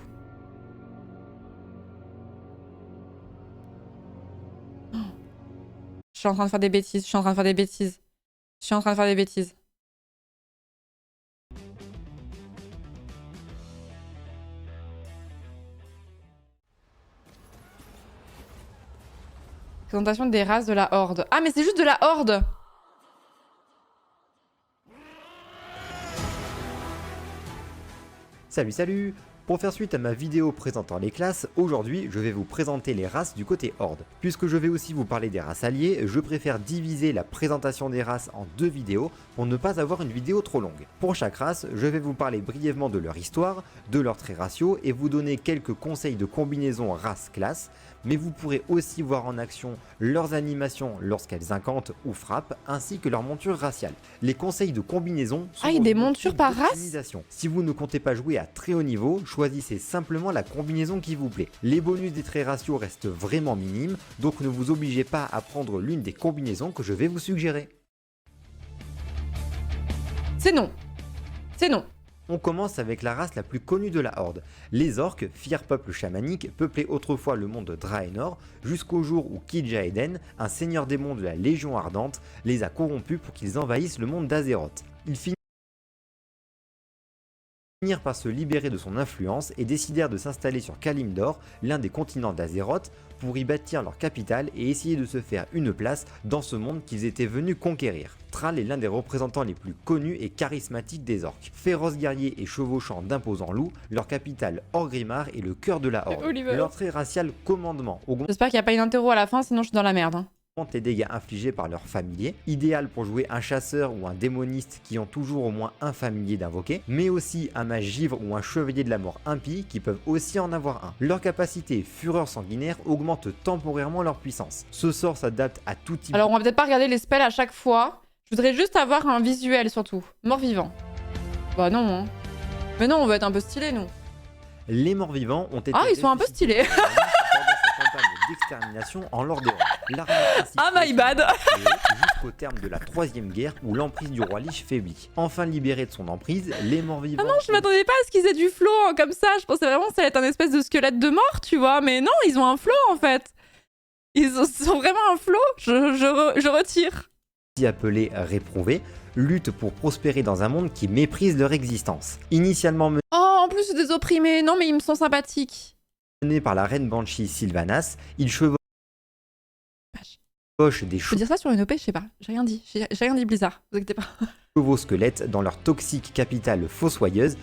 Oh. Je suis en train de faire des bêtises, je suis en train de faire des bêtises. Je suis en train de faire des bêtises. Présentation des races de la Horde. Ah mais c'est juste de la Horde! Salut salut! Pour faire suite à ma vidéo présentant les classes, aujourd'hui je vais vous présenter les races du côté Horde. Puisque je vais aussi vous parler des races alliées, je préfère diviser la présentation des races en 2 vidéos pour ne pas avoir une vidéo trop longue. Pour chaque race, je vais vous parler brièvement de leur histoire, de leurs traits raciaux et vous donner quelques conseils de combinaison race-classe, mais vous pourrez aussi voir en action leurs animations lorsqu'elles incantent ou frappent, ainsi que leurs montures raciales. Les conseils de combinaison sont Ah, des montures par race? Si vous ne comptez pas jouer à très haut niveau, choisissez simplement la combinaison qui vous plaît. Les bonus des traits raciaux restent vraiment minimes, donc ne vous obligez pas à prendre l'une des combinaisons que je vais vous suggérer. C'est non. C'est non. On commence avec la race la plus connue de la Horde, les orques, fier peuple chamanique, peuplaient autrefois le monde de Draenor, jusqu'au jour où Kil'jaeden, un seigneur démon de la Légion Ardente, les a corrompus pour qu'ils envahissent le monde d'Azeroth. Ils finirent par se libérer de son influence et décidèrent de s'installer sur Kalimdor, l'un des continents d'Azeroth, pour y bâtir leur capitale et essayer de se faire une place dans ce monde qu'ils étaient venus conquérir. Thrall est l'un des représentants les plus connus et charismatiques des orques. Féroces guerriers et chevauchant d'imposants loups, leur capitale Orgrimmar est le cœur de la Horde. Leur trait racial commandement augmente J'espère qu'il n'y a pas une interro à la fin, sinon je suis dans la merde. Hein. les dégâts infligés par leurs familiers, idéal pour jouer un chasseur ou un démoniste qui ont toujours au moins un familier d'invoquer, mais aussi un mage givre ou un chevalier de la mort impie qui peuvent aussi en avoir un. Leur capacité fureur sanguinaire augmente temporairement leur puissance. Ce sort s'adapte à tout type. Alors on va peut-être pas regarder les spells à chaque fois. Je voudrais juste avoir un visuel surtout. Mort-vivant. Bah non, hein. Mais non, on veut être un peu stylé nous. Les morts-vivants ont été Ah, ils sont un peu stylés. d'extermination en Lordaeron. Ah my bad. Jusqu'au terme de la troisième guerre où l'emprise du roi Lich faiblit. Enfin libérés de son emprise, les morts-vivants... Ah non, je m'attendais pas à ce qu'ils aient du flow hein, comme ça. Je pensais vraiment que ça allait être un espèce de squelette de mort, tu vois. Mais non, ils ont un flow en fait. Ils ont vraiment un flow. Je retire. Appelés réprouvés, luttent pour prospérer dans un monde qui méprise leur existence. Initialement Oh, en plus c'est des opprimés. Non mais ils me sont sympathiques. menés par la reine Banshee Sylvanas, ils chevauchent des Je peux dire ça sur une OP, je sais pas. J'ai rien dit. J'ai rien dit Blizzard. Vous inquiétez pas. chevaux squelettes dans leur toxique capitale fossoyeuse,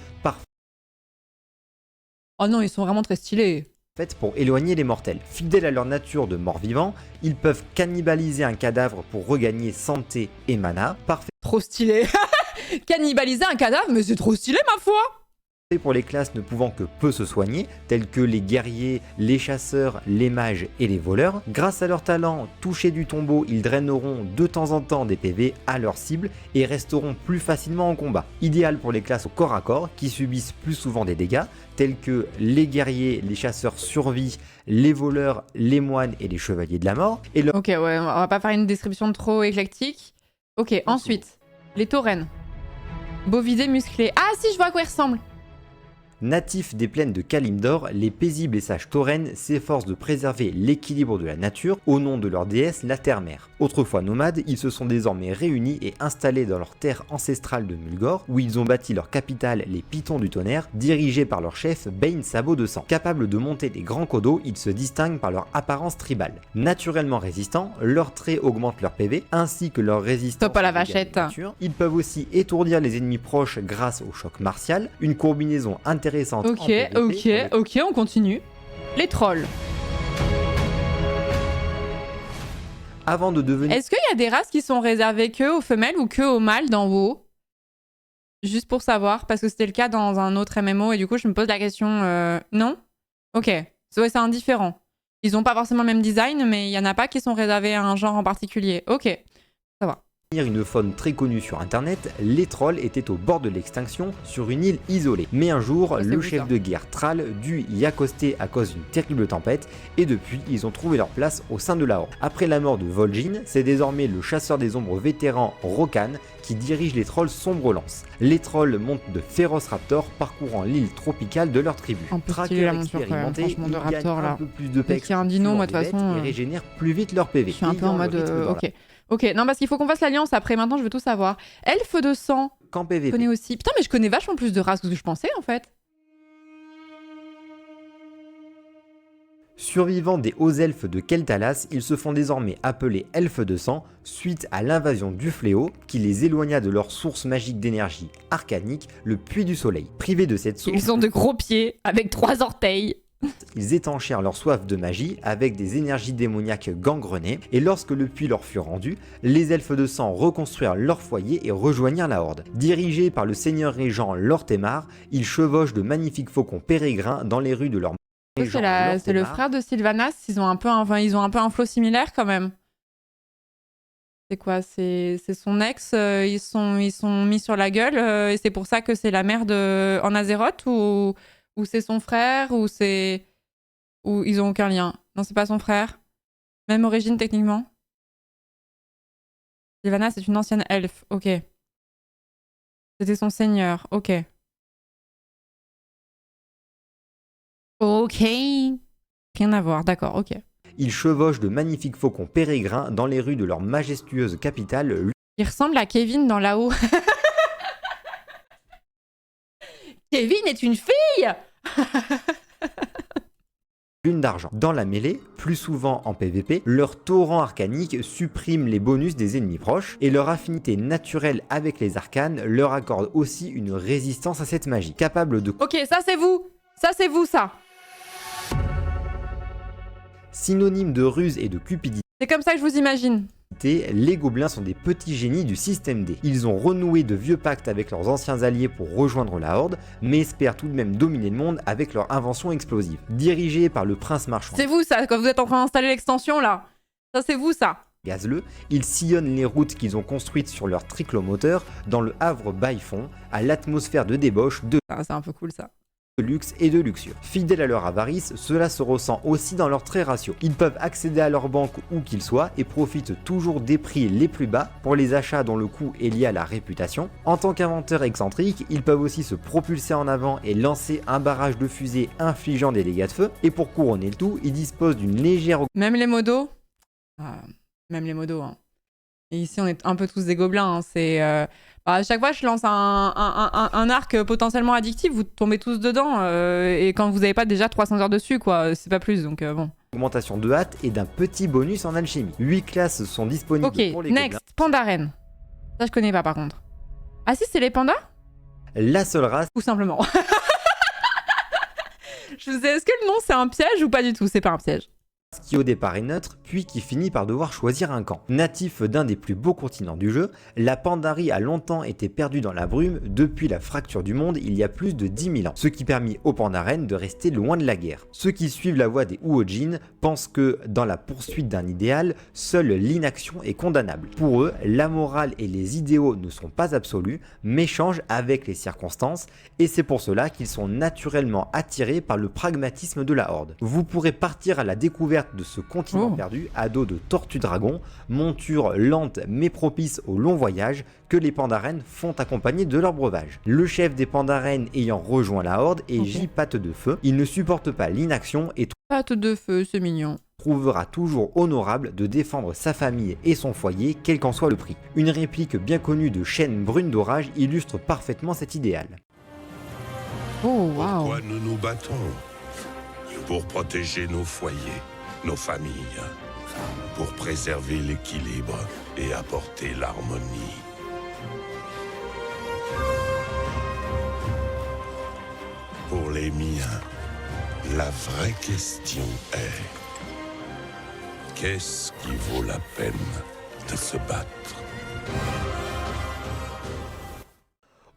Oh non, ils sont vraiment très stylés. parfaite pour éloigner les mortels. Fidèles à leur nature de morts-vivants, ils peuvent cannibaliser un cadavre pour regagner santé et mana, parfait Trop stylé. Cannibaliser un cadavre, mais c'est trop stylé ma foi. pour les classes ne pouvant que peu se soigner, telles que les guerriers, les chasseurs, les mages et les voleurs. Grâce à leur talent, touchés du tombeau, ils draineront de temps en temps des PV à leur cible et resteront plus facilement en combat. Idéal pour les classes au corps à corps qui subissent plus souvent des dégâts, tels que les guerriers, les chasseurs survie, les voleurs, les moines et les chevaliers de la mort. Et leur Ok, ouais, on va pas faire une description trop éclectique. Ok, ensuite, les taurennes. Bovidés musclés. Ah si, je vois à quoi ils ressemblent. natifs des plaines de Kalimdor, les paisibles et sages taurennes s'efforcent de préserver l'équilibre de la nature au nom de leur déesse, la terre-mère. Autrefois nomades, ils se sont désormais réunis et installés dans leur terre ancestrale de Mulgore, où ils ont bâti leur capitale, les Pitons du Tonnerre, dirigés par leur chef Bane Sabot de Sang. Capables de monter des grands codos, ils se distinguent par leur apparence tribale. Naturellement résistants, leurs traits augmentent leur PV, ainsi que leur résistance. Stop à la aux dégâts de vachette. nature. Ils peuvent aussi étourdir les ennemis proches grâce au choc martial, une combinaison intéressante. Ok, ok, on continue. Les trolls. Avant de devenir Est-ce qu'il y a des races qui sont réservées que aux femelles ou que aux mâles dans WoW? Juste pour savoir, parce que c'était le cas dans un autre MMO et du coup je me pose la question. Non? Ok, c'est indifférent. Ils ont pas forcément le même design, mais il y en a pas qui sont réservés à un genre en particulier. Ok, ça va. Une faune très connue sur internet, les trolls étaient au bord de l'extinction sur une île isolée. Mais un jour, c'est le où, chef ça de guerre Thrall dut y accoster à cause d'une terrible tempête, et depuis, ils ont trouvé leur place au sein de la Horde. Après la mort de Vol'jin, c'est désormais le chasseur des ombres vétéran Rokan qui dirige les trolls Sombre-Lance. Les trolls montent de féroces raptors parcourant l'île tropicale de leur tribu. Un peu stylé, Traqueurs la monture, quand même, expérimentés, franchement, de ils gagnent raptor, un là. peu plus de Dès pecs qu'il y a un dino, moi, de toute suivant façon, les bêtes et régénèrent plus vite leur PV. Je suis un peu en ayant mode... le rythme dans ok. Ok, non, parce qu'il faut qu'on fasse l'alliance après. Maintenant, je veux tout savoir. Elfe de sang, Qu'en je PVP. connais aussi. Putain, mais je connais vachement plus de races que ce que je pensais, en fait. Survivants des hauts elfes de Keltalas, ils se font désormais appeler elfes de sang suite à l'invasion du fléau qui les éloigna de leur source magique d'énergie arcanique, le puits du soleil. Privés de cette source, Ils ont de gros pieds avec 3 orteils. ils étanchèrent leur soif de magie avec des énergies démoniaques gangrenées, et lorsque le puits leur fut rendu, les elfes de sang reconstruirent leur foyer et rejoignirent la Horde. Dirigés par le seigneur régent Lortemar, ils chevauchent de magnifiques faucons pérégrins dans les rues de leur régent C'est le Lortemar. frère de Sylvanas. Ils ont un peu un flow similaire, quand même. C'est quoi? C'est son ex. Ils sont mis sur la gueule. Et c'est pour ça que c'est la mère de en Azeroth, ou c'est son frère, ou ils ont aucun lien. Non, c'est pas son frère. Même origine, techniquement. Sylvanas, c'est une ancienne elfe. Ok. C'était son seigneur. Ok. Ok. Rien à voir. D'accord. Ok. Ils chevauchent de magnifiques faucons pérégrins dans les rues de leur majestueuse capitale, Il ressemble à Kevin dans là-haut. Kevin est une fille. Lune d'argent. Dans la mêlée, plus souvent en PvP, leur torrent arcanique supprime les bonus des ennemis proches, et leur affinité naturelle avec les arcanes leur accorde aussi une résistance à cette magie, capable de Ok, ça c'est vous. Ça c'est vous, ça. synonyme de ruse et de cupidité. C'est comme ça que je vous imagine. Les gobelins sont des petits génies du système D. Ils ont renoué de vieux pactes avec leurs anciens alliés pour rejoindre la Horde, mais espèrent tout de même dominer le monde avec leur invention explosive. Dirigés par le prince marchand C'est vous, ça, quand vous êtes en train d'installer l'extension, là. Ça c'est vous, ça. Gazleux, ils sillonnent les routes qu'ils ont construites sur leur triclomoteur dans le Havre Baillefond, à l'atmosphère de débauche, de Ah, c'est un peu cool, ça. luxe et de luxure. Fidèles à leur avarice, cela se ressent aussi dans leurs traits raciaux. Ils peuvent accéder à leur banque où qu'ils soient et profitent toujours des prix les plus bas pour les achats dont le coût est lié à la réputation. En tant qu'inventeurs excentriques, ils peuvent aussi se propulser en avant et lancer un barrage de fusées infligeant des dégâts de feu. Et pour couronner le tout, ils disposent d'une légère Même les modos. Même les modos, hein. Et ici, on est un peu tous des gobelins. Hein. C'est, à chaque fois que je lance un arc potentiellement addictif, vous tombez tous dedans. Et quand vous n'avez pas déjà 300 heures dessus, quoi, c'est pas plus. Donc bon. augmentation de hâte et d'un petit bonus en alchimie. 8 classes sont disponibles Ok, pour les next. Pandaren. Ça, je connais pas par contre. Ah si, c'est les pandas? gobelins. La seule race Tout simplement. Je me disais, est-ce que le nom c'est un piège ou pas du tout? C'est pas un piège. qui au départ est neutre, puis qui finit par devoir choisir un camp. Natif d'un des plus beaux continents du jeu, la Pandarie a longtemps été perdue dans la brume depuis la fracture du monde il y a plus de 10 000 ans, ce qui permit aux Pandaren de rester loin de la guerre. Ceux qui suivent la voie des Huojin pensent que, dans la poursuite d'un idéal, seule l'inaction est condamnable. Pour eux, la morale et les idéaux ne sont pas absolus, mais changent avec les circonstances, et c'est pour cela qu'ils sont naturellement attirés par le pragmatisme de la Horde. Vous pourrez partir à la découverte de ce continent perdu à dos de tortues dragons, monture lente mais propice au long voyage que les Pandaren font accompagner de leur breuvage. Le chef des Pandaren ayant rejoint la Horde est J. Patte de Feu, il ne supporte pas l'inaction et Patte de feu, c'est mignon. trouvera toujours honorable de défendre sa famille et son foyer, quel qu'en soit le prix. Une réplique bien connue de Chêne Brune d'Orage illustre parfaitement cet idéal. Oh, waouh. Pourquoi nous nous battons? Pour protéger nos foyers, nos familles, pour préserver l'équilibre et apporter l'harmonie. Pour les miens, la vraie question est: qu'est-ce qui vaut la peine de se battre?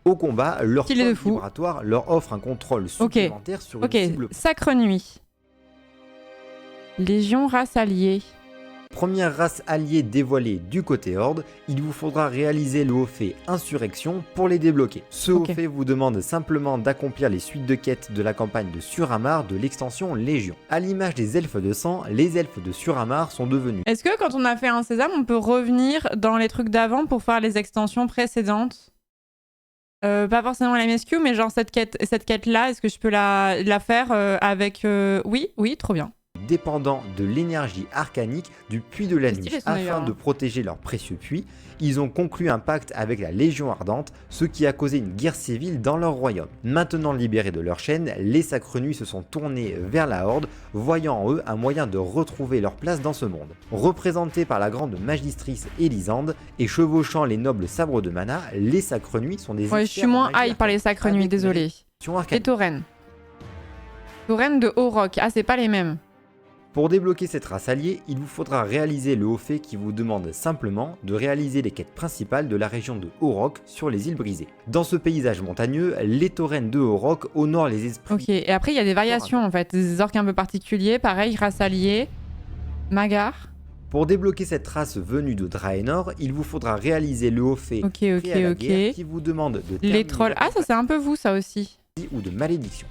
Au combat, leur Qu'il est de code fou. vibratoire leur offre un contrôle supplémentaire sur une Ok, cible Sacre Nuit. Légion race alliée. Première race alliée dévoilée du côté Horde, il vous faudra réaliser le haut fait Insurrection pour les débloquer. Ce haut fait vous demande simplement d'accomplir les suites de quêtes de la campagne de Suramar de l'extension Légion. À l'image des elfes de sang, les elfes de Suramar sont devenus... Est-ce que quand on a fait un sésame, on peut revenir dans les trucs d'avant pour faire les extensions précédentes? Pas forcément la MSQ, mais genre cette quête-là, est-ce que je peux la faire avec... Oui, trop bien. Dépendant de l'énergie arcanique du puits de la nuit. stylé, son Afin d'ailleurs, de protéger leur précieux puits, ils ont conclu un pacte avec la Légion Ardente, ce qui a causé une guerre civile dans leur royaume. Maintenant libérés de leur chaîne, les Sacres Nuits se sont tournés vers la Horde, voyant en eux un moyen de retrouver leur place dans ce monde. Représentés par la grande magistrice Elisande et chevauchant les nobles sabres de mana, les Sacres Nuits sont des... Ouais, je suis moins hype par les Sacres Nuits, désolé. Et Tauren. Tauren de Auroch. Ah, c'est pas les mêmes. Pour débloquer cette race alliée, il vous faudra réaliser le haut fait qui vous demande simplement de réaliser les quêtes principales de la région de Auroch sur les îles brisées. Dans ce paysage montagneux, les taurennes de Auroch honorent les esprits... Ok, et après il y a des variations en fait, des orques un peu particuliers, pareil, race alliée, Magar. Pour débloquer cette race venue de Draenor, il vous faudra réaliser le haut fait Ok. qui vous demande de... Les trolls, ah ça c'est un peu vous ça aussi. ...ou de malédiction.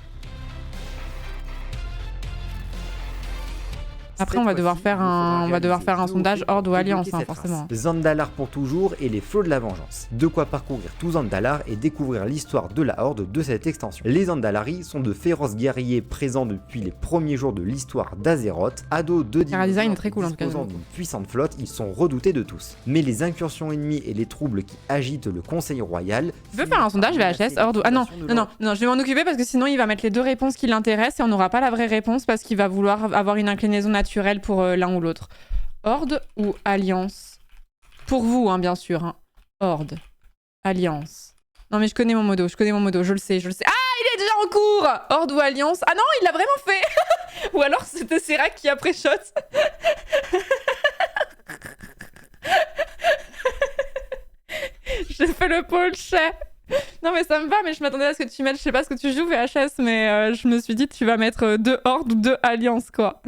Après, on va devoir faire un sondage Horde ou Alliance, hein, forcément. Zandalar pour toujours et les flots de la vengeance. De quoi parcourir tout Zandalar et découvrir l'histoire de la Horde de cette extension. Les Zandalari sont de féroces guerriers présents depuis les premiers jours de l'histoire d'Azeroth. Ados de design est très cool en tout cas. Disposant d'une puissante flotte, ils sont redoutés de tous. Mais les incursions ennemies et les troubles qui agitent le Conseil Royal... Tu veux faire un sondage VHS Horde ou... Ah non, je vais m'en occuper parce que sinon il va mettre les deux réponses qui l'intéressent et on n'aura pas la vraie réponse parce qu'il va vouloir avoir une inclinaison naturelle pour l'un ou l'autre. Horde ou Alliance? Pour vous, hein, bien sûr. Hein. Horde. Alliance. Non mais je connais mon modo, je le sais. Ah, il est déjà en cours! Horde ou Alliance? Ah non, il l'a vraiment fait! Ou alors c'était Serac qui a pré-shot. J'ai fait le pôle chat. Non mais ça me va, mais je m'attendais à ce que tu mettes, je sais pas ce que tu joues VHS, mais je me suis dit tu vas mettre 2 Horde ou 2 Alliance quoi.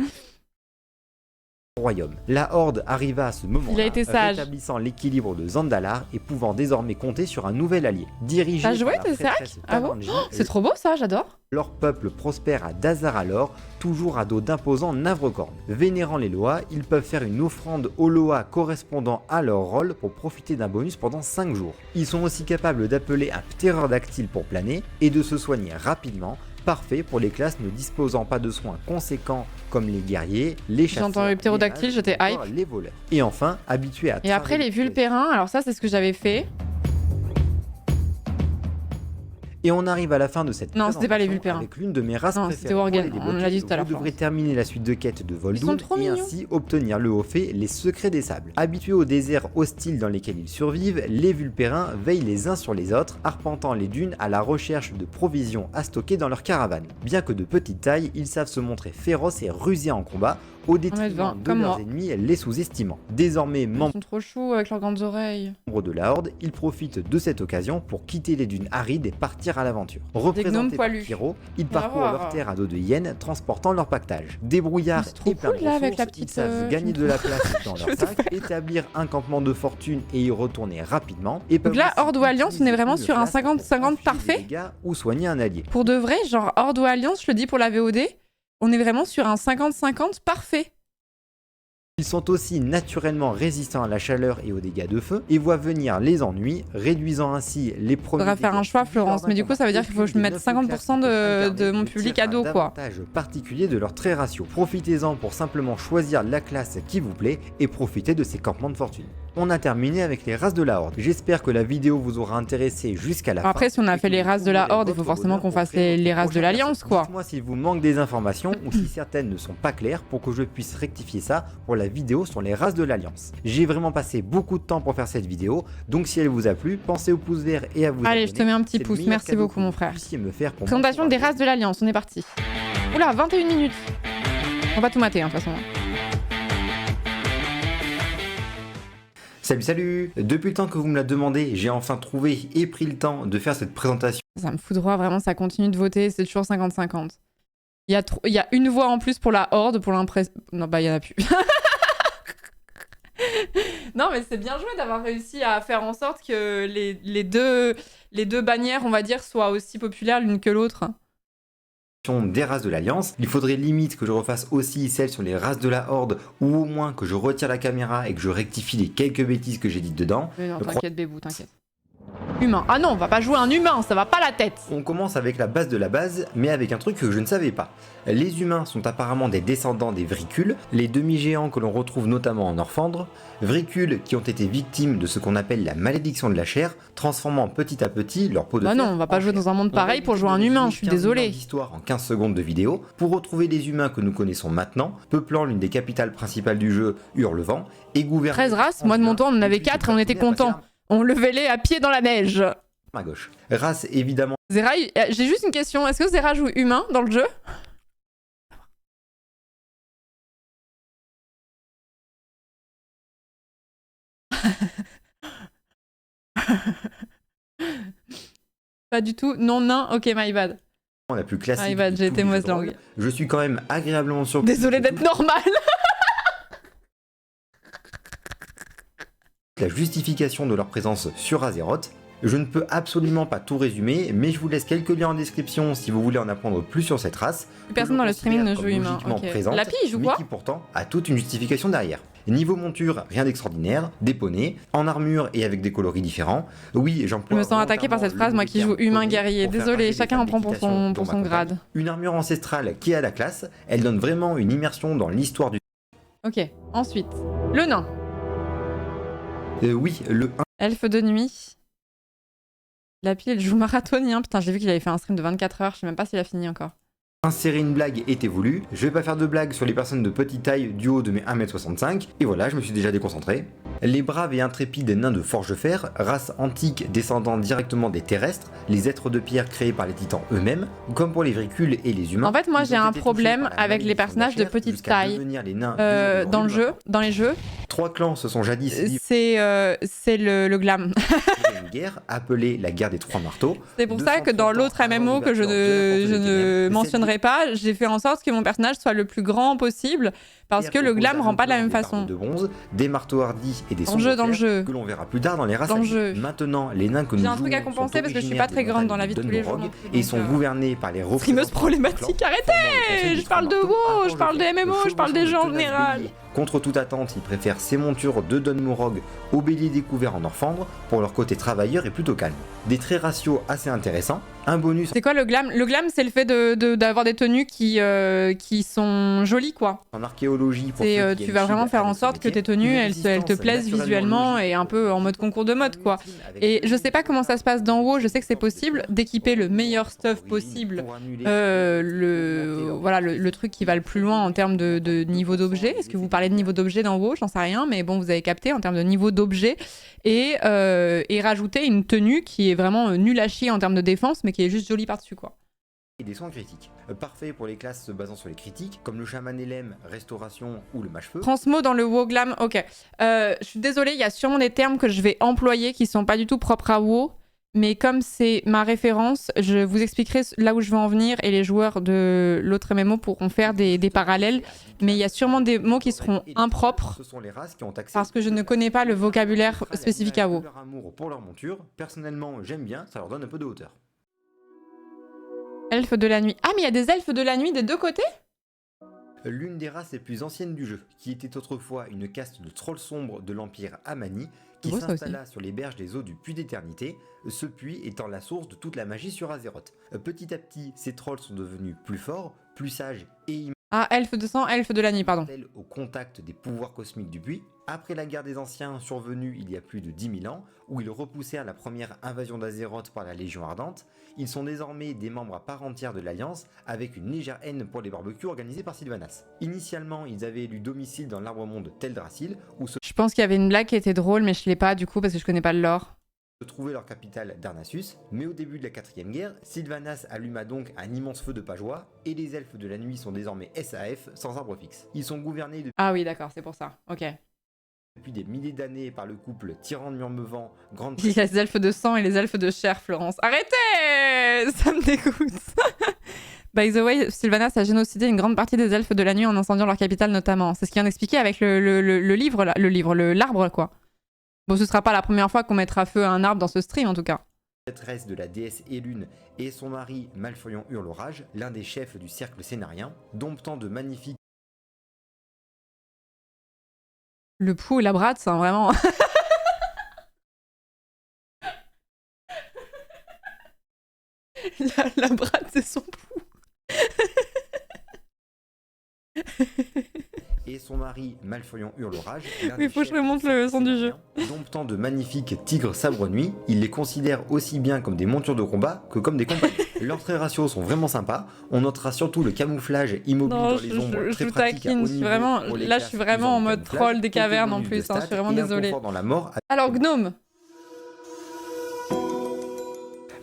Royaume. La Horde arriva à ce moment-là, rétablissant l'équilibre de Zandalar et pouvant désormais compter sur un nouvel allié. Dirigé T'as joué, par la prêtresse Ah bon Tamanji, c'est trop beau ça, j'adore. leur peuple prospère à Dazaralor, toujours à dos d'imposants Navrecorn. Vénérant les Loa, ils peuvent faire une offrande aux Loa correspondant à leur rôle pour profiter d'un bonus pendant 5 jours. Ils sont aussi capables d'appeler un ptérodactyle pour planer et de se soigner rapidement, parfait pour les classes ne disposant pas de soins conséquents comme les guerriers, les chasseurs, J'ai entendu ptérodactyle, j'étais hype. Les voleurs. Et enfin, habitués à... Et après les vulpérins, alors ça c'est ce que j'avais fait. Et on arrive à la fin de cette Non, c'était pas les vulpérins. avec l'une de mes races préférées. C'était Worgen, on l'a dit tout à l'heure. Vous devrez terminer la suite de quêtes de Ils sont Voldoul trop et mignons. ainsi obtenir le haut fait, les secrets des sables. Habitués aux déserts hostiles dans lesquels ils survivent, les vulpérins veillent les uns sur les autres, arpentant les dunes à la recherche de provisions à stocker dans leur caravane. Bien que de petite taille, ils savent se montrer féroces et rusés en combat, au détriment de comme leurs moi. ennemis les sous-estimant. Désormais Ils membres sont trop choux avec leurs grandes oreilles. de la Horde, ils profitent de cette occasion pour quitter les dunes arides et partir à l'aventure. Représentés par poilus. Pyro, ils On va parcourent voir. leur terre à dos de hyènes, transportant leur pactage. Débrouillards C'est trop et plein cool, de là, avec ressources, la petite, ils savent je gagner me de la place dans Je leur veux tout sac, établir un campement de fortune et y retourner rapidement. Et Donc là, peuvent aussi Horde ou Alliance, on est utiliser vraiment une sur un classe pour 50-50 infliger des parfait. dégâts ou soigner un allié. Pour de vrai, genre Horde ou Alliance, je le dis pour la VOD, on est vraiment sur un 50-50 parfait. Ils sont aussi naturellement résistants à la chaleur et aux dégâts de feu, et voient venir les ennuis, réduisant ainsi les premiers... Faudra faire un dégâts choix, subis lors Florence, d'un mais du coup, combat. ça veut dire qu'il faut que je Aucune mette des 9 classes 50% qui peuvent de mon incarner public ne ado, tirera quoi. davantage particulier de leur trait ratio. Profitez-en pour simplement choisir la classe qui vous plaît et profiter de ces campements de fortune. On a terminé avec les races de la Horde. J'espère que la vidéo vous aura intéressé jusqu'à la fin. Après, si on a et fait que les vous races de la trouverez Horde, il faut votre forcément bonheur qu'on pour fasse créer les votre races de prochaine l'Alliance, version. quoi. Dites-moi s'il vous manque des informations ou si certaines ne sont pas claires pour que je puisse rectifier ça pour la vidéo sur les races de l'Alliance. J'ai vraiment passé beaucoup de temps pour faire cette vidéo, donc si elle vous a plu, pensez au pouce vert et à vous Allez, abonner. je te mets un petit C'est le pouce, meilleur merci cadeau beaucoup, que mon vous frère. puissiez me faire pour Présentation des m'encourager. races de l'Alliance, on est parti. Oula, 21 minutes. On va tout mater, hein, de toute façon. Salut. Depuis le temps que vous me la demandé, j'ai enfin trouvé et pris le temps de faire cette présentation. Ça me fout droit, vraiment, ça continue de voter, c'est toujours 50-50. Il y a une voix en plus pour la Horde, pour l'impression... Non, bah, il y en a plus. Non, mais c'est bien joué d'avoir réussi à faire en sorte que les deux bannières, on va dire, soient aussi populaires l'une que l'autre. Des races de l'Alliance. Il faudrait limite que je refasse aussi celle sur les races de la Horde, ou au moins que je retire la caméra et que je rectifie les quelques bêtises que j'ai dites dedans. Mais non, t'inquiète, Bébou, t'inquiète. Humain. Ah non, on va pas jouer un humain, ça va pas la tête. On commence avec la base de la base, mais avec un truc que je ne savais pas. Les humains sont apparemment des descendants des Vricules, les demi-géants que l'on retrouve notamment en Orphandre, Vricules qui ont été victimes de ce qu'on appelle la malédiction de la chair, transformant petit à petit leur peau de Bah fer non, on va pas en jouer chair. dans un monde On va pareil pour éviter jouer un de humain, résumer je suis 15 000 ans désolée. d'histoire en 15 secondes de vidéo, pour retrouver les humains que nous connaissons maintenant, peuplant l'une des capitales principales du jeu, Hurlevent, et gouverner... 13 races, moi de mon temps on en avait depuis 4 et on était Dracula contents. On levait les à pied dans la neige. à gauche. Race évidemment Zeraï, j'ai juste une question, est-ce que Zera joue humain dans le jeu? Pas du tout, non, nain, ok, my bad. la plus classique. My bad, de j'ai tous été les mauvaise jeux de rôle. langue. Je suis quand même agréablement surpris. Désolé d'être normal. La justification de leur présence sur Azeroth. Je ne peux absolument pas tout résumer, mais je vous laisse quelques liens en description si vous voulez en apprendre plus sur cette race. Personne dans le streaming ne joue humain. Logiquement ok. présente, Lapi, il joue mais quoi? qui pourtant a toute une justification derrière. Niveau monture, rien d'extraordinaire, des poneys, en armure et avec des coloris différents. Oui, j'emploie. Je me sens attaquée par cette phrase, moi qui joue humain guerrier. Désolé, chacun en prend pour son grade. Une armure ancestrale qui a la classe, elle donne vraiment une immersion dans l'histoire du... Ok, ensuite, le nain. Oui, le Elfe de nuit. Lapi, il joue marathonien. Putain, j'ai vu qu'il avait fait un stream de 24 heures, je sais même pas s'il a fini encore. Insérer une blague était voulu, je vais pas faire de blague sur les personnes de petite taille du haut de mes 1m65, et voilà, je me suis déjà déconcentré. Les braves et intrépides nains de Forge-Fer, race antique descendant directement des terrestres, les êtres de pierre créés par les titans eux-mêmes, comme pour les Vricules et les humains. En fait, moi ils j'ai ont un été problème touchés par la avec les malédiction personnages la de chair petite jusqu'à taille devenir les nains de dans le jeu, dans les jeux. 3 clans se sont jadis livrés C'est le glam. à une guerre appelée la guerre des 3 marteaux. C'est pour ça que dans 230 l'autre ans avant MMO que je l'ouverture de la porte des ne ténèbres, mentionnerai pas, j'ai fait en sorte que mon personnage soit le plus grand possible parce que le glam rend pas de la même façon. De bronze, des marteaux hardis et des Dans le jeu. que l'on verra plus tard dans les races. Dans le alliées. jeu. Maintenant, les nains que nous J'ai un truc à jouons compenser sont parce que je suis pas très originaires grande des dans la vie de tous les jours. montagnes non de plus, et donc, sont gouvernés par les Streameuse problématique, arrêtez! Je parle de WoW, je parle des MMO, je parle des gens en général. Contre toute attente, ils préfèrent ces montures de Don Morog aux béliers découverts en Orphandre pour leur côté travailleur et plutôt calme. Des traits raciaux assez intéressants, un bonus C'est quoi le glam? Le glam, c'est le fait d'avoir des tenues qui sont jolies, quoi. en archéologie. Pour C'est, ceux qui tu aiment vas Shield vraiment faire en avec ce sorte que métier, tes tenues, une elles te résistance plaisent naturellement visuellement logique. et un peu en mode concours de mode, quoi. Et je sais pas comment ça se passe dans WoW, je sais que c'est possible d'équiper le meilleur stuff possible, le truc qui va le plus loin en termes de niveau d'objet. Est-ce que vous parlez de niveau d'objet dans WoW? J'en sais rien, mais bon, vous avez capté en termes de niveau d'objet et rajouter une tenue qui est vraiment nulle à chier en termes de défense, mais qui est juste jolie par-dessus, quoi. Et des soins critiques. Parfait pour les classes se basant sur les critiques, comme le chaman LM, restauration ou le mage-feu. Transmo dans le WoW glam, ok. Je suis désolée, il y a sûrement des termes que je vais employer qui sont pas du tout propres à WoW, mais comme c'est ma référence, je vous expliquerai là où je veux en venir et les joueurs de l'autre MMO pourront faire des parallèles, mais il y a sûrement des mots qui seront impropres Ce sont les races qui ont accès parce que je ne connais pas le vocabulaire spécifique à WoW. leur amour pour leur monture. Personnellement, j'aime bien, ça leur donne un peu de hauteur. Elfes de la nuit. Ah, mais il y a des elfes de la nuit des deux côtés? L'une des races les plus anciennes du jeu, qui était autrefois une caste de trolls sombres de l'empire Amani, qui Beau, ça s'installa sur les berges des eaux du puits d'éternité, ce puits étant la source de toute la magie sur Azeroth. Petit à petit, ces trolls sont devenus plus forts, plus sages et Ah, elfes de sang, elfes de la nuit, pardon. immortels au contact des pouvoirs cosmiques du puits. Après la guerre des anciens survenue il y a plus de 10 000 ans, où ils repoussèrent la première invasion d'Azeroth par la Légion Ardente, ils sont désormais des membres à part entière de l'Alliance, avec une légère haine pour les barbecues organisés par Sylvanas. Initialement, ils avaient élu domicile dans l'arbre-monde Teldrassil, où se Je pense qu'il y avait une blague qui était drôle, mais je l'ai pas du coup parce que je connais pas le lore. trouvait leur capitale Darnassus, mais au début de la 4ème guerre, Sylvanas alluma donc un immense feu de pageois, et les elfes de la nuit sont désormais SAF, sans arbre fixe. Ils sont gouvernés Ah oui, d'accord, c'est pour ça. Ok. depuis des milliers d'années par le couple Tyran de Murmevant, Grande Il y a les elfes de sang et les elfes de chair, Florence. Arrêtez! Ça me dégoûte. By the way, Sylvanas a génocidé une grande partie des elfes de la nuit en incendiant leur capitale notamment. C'est ce qu'il vient d'expliquer avec le livre, là, l'arbre quoi. Bon, ce sera pas la première fois qu'on mettra feu à un arbre dans ce stream en tout cas. Maîtresse de la déesse Elune et son mari Malfurion Hurlorage, l'un des chefs du cercle scénarien, domptant de magnifiques... Le pou et la brade, c'est vraiment... la brade, c'est son pou. et son mari Malfurion Hurlorage, il faut que je remonte le son du jeu. Domptant de magnifiques tigres sabre-nuit, ils les considèrent aussi bien comme des montures de combat que comme des compagnons. Leurs traits raciaux sont vraiment sympas, on notera surtout le camouflage immobile dans les ombres très pratique à haut niveau vraiment, pour les là je suis classes vraiment en usant le mode camouflage, troll des cavernes en quelques plus, bonus de je suis stats vraiment et un désolée. confort dans la mort. Alors gnome.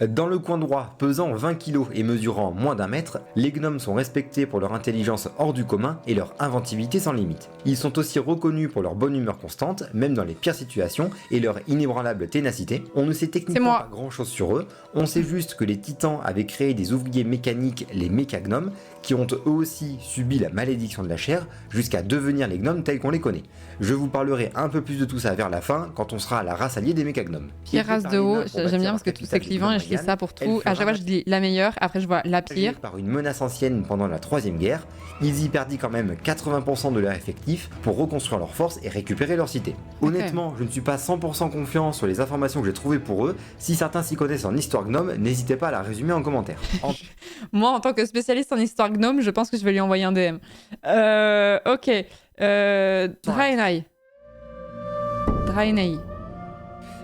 Dans le coin droit, pesant 20 kg et mesurant moins d'1 mètre, les gnomes sont respectés pour leur intelligence hors du commun et leur inventivité sans limite. Ils sont aussi reconnus pour leur bonne humeur constante, même dans les pires situations, et leur inébranlable ténacité. On ne sait techniquement pas grand chose sur eux, on sait juste que les titans avaient créé des ouvriers mécaniques, les mécagnomes, qui ont eux aussi subi la malédiction de la chair, jusqu'à devenir les gnomes tels qu'on les connaît. Je vous parlerai un peu plus de tout ça vers la fin, quand on sera à la race alliée des mécagnomes. Pire race de haut, j'aime bien parce que tout c'est clivant et je lis ça pour tout. À chaque fois je dis la meilleure, après je vois la pire. Par une menace ancienne pendant la Troisième Guerre, ils y perdent quand même 80% de leur effectif pour reconstruire leurs forces et récupérer leur cité. Honnêtement, je ne suis pas 100% confiant sur les informations que j'ai trouvées pour eux. Si certains s'y connaissent en histoire gnome, n'hésitez pas à la résumer en commentaire. Moi, en tant que spécialiste en histoire gnome, je pense que je vais lui envoyer un DM. Ok. Draenei. Draenei.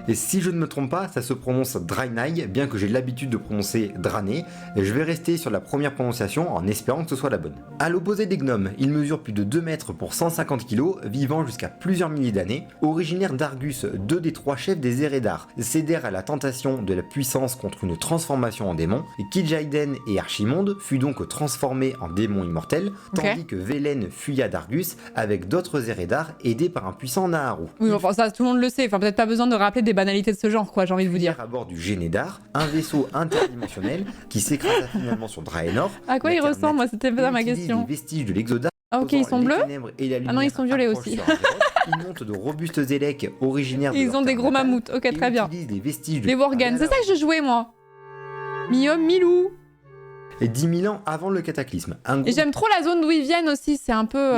Et si je ne me trompe pas, ça se prononce Draenei, bien que j'ai l'habitude de prononcer Drané. Je vais rester sur la première prononciation en espérant que ce soit la bonne. A l'opposé des gnomes, ils mesurent plus de 2 mètres pour 150 kg, vivant jusqu'à plusieurs milliers d'années. Originaires d'Argus, 2 des 3 chefs des Eredar cédèrent à la tentation de la puissance contre une transformation en démon. Kil'jaeden et Archimonde fut donc transformé en démon immortel, tandis que Velen fuya d'Argus avec d'autres Eredar aidés par un puissant Naharu. Oui, enfin ça tout le monde le sait, enfin peut-être pas besoin de rappeler des banalités de ce genre, quoi, j'ai envie de vous dire. À bord du Génédar, un vaisseau interdimensionnel qui s'écrasa finalement sur Draenor. À quoi il ressemble, moi c'était pas ma question. Les vestiges de l'Exodar. Ah ok, ils sont bleus. Ah non, ils sont violets aussi. Ils montent de robustes élecs originaires de ils ont des gros mammouths, ok très bien. Les Worgen, c'est ça que je jouais moi. Miom, Milou. 10 000 ans avant le cataclysme. Et j'aime trop la zone d'où ils viennent aussi, c'est un peu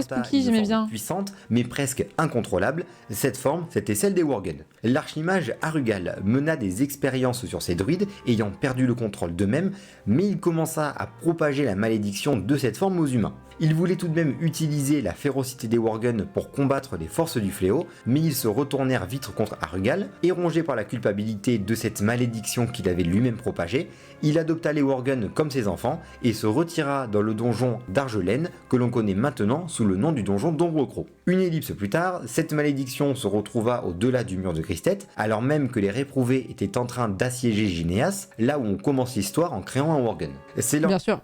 spooky, j'aimais bien. Puissante, mais presque incontrôlable, cette forme, c'était celle des Worgen. L'archimage Arugal mena des expériences sur ces druides, ayant perdu le contrôle d'eux-mêmes, mais il commença à propager la malédiction de cette forme aux humains. Il voulait tout de même utiliser la férocité des Worgen pour combattre les forces du fléau, mais ils se retournèrent vite contre Arugal, et rongé par la culpabilité de cette malédiction qu'il avait lui-même propagée, il adopta les Worgen comme ses enfants et se retira dans le donjon d'Argelaine que l'on connaît maintenant sous le nom du donjon d'Ombrecro. Une ellipse plus tard, cette malédiction se retrouva au-delà du mur de Gristet, alors même que les réprouvés étaient en train d'assiéger Gineas, là où on commence l'histoire en créant un Worgen. C'est leur bien sûr,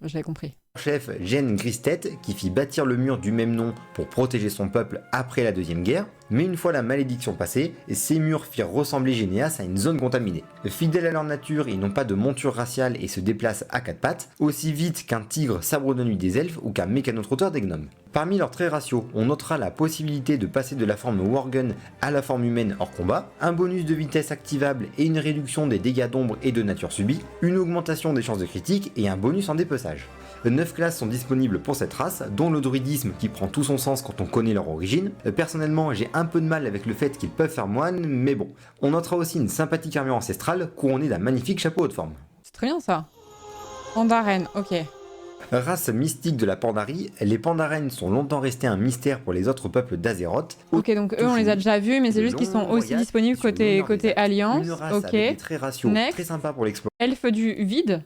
je l'ai compris. Chef Jen Gristet qui fit bâtir le mur du même nom pour protéger son peuple après la Deuxième Guerre, mais une fois la malédiction passée, ces murs firent ressembler Gineas à une zone contaminée. Fidèles à leur nature, ils n'ont pas de monture raciale et se déplacent à 4 pattes, aussi vite qu'un tigre sabre de nuit des elfes ou qu'un mécanotrotteur des gnomes. Parmi leurs traits raciaux, on notera la possibilité de passer de la forme Worgen à la forme humaine hors combat, un bonus de vitesse activable et une réduction des dégâts d'ombre et de nature subis, une augmentation des chances de critique et un bonus en dépeçage. 9 classes sont disponibles pour cette race, dont le druidisme qui prend tout son sens quand on connaît leur origine. Personnellement, j'ai un peu de mal avec le fait qu'ils peuvent faire moine, mais bon. On notera aussi une sympathique armure ancestrale couronnée d'un magnifique chapeau haute forme. C'est très bien ça. Pandaren, ok. Race mystique de la Pandarie, les Pandaren sont longtemps restés un mystère pour les autres peuples d'Azeroth. Ok, donc eux on les a déjà vus, mais c'est juste qu'ils sont aussi disponibles côté Alliance. Une race ok. avec des traits raciaux très sympa pour l'explorer. Elfe du vide.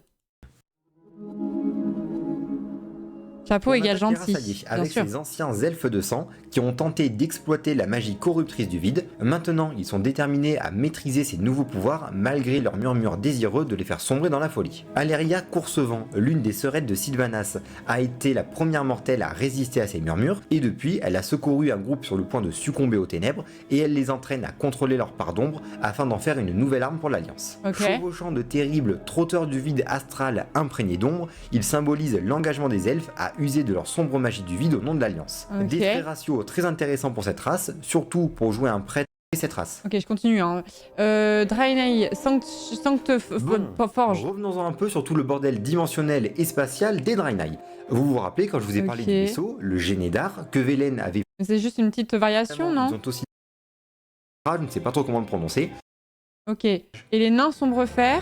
Chapeau On égale attaque les gentil, races alliées bien avec sûr. ces anciens elfes de sang qui ont tenté d'exploiter la magie corruptrice du vide. Maintenant, ils sont déterminés à maîtriser ces nouveaux pouvoirs malgré leurs murmures désireux de les faire sombrer dans la folie. Aléria Coursevent, l'une des sœurettes de Sylvanas, a été la première mortelle à résister à ces murmures et depuis, elle a secouru un groupe sur le point de succomber aux ténèbres et elle les entraîne à contrôler leur part d'ombre afin d'en faire une nouvelle arme pour l'Alliance. Ok. Chevauchant de terribles trotteurs du vide astral imprégnés d'ombre, ils symbolisent l'engagement des elfes à user de leur sombre magie du vide au nom de l'Alliance. Ok. Des traits raciaux très intéressants pour cette race, surtout pour jouer un prêtre et cette race. Ok, je continue. Hein. Draenei, Forge. Revenons-en un peu sur tout le bordel dimensionnel et spatial des Draenei. Vous vous rappelez quand je vous ai parlé Ok. du vaisseau, le Génédar, que Velen avait... C'est juste une petite variation, Ils non? ont aussi... Je ne sais pas trop comment le prononcer. Ok. Et les nains sombrefer.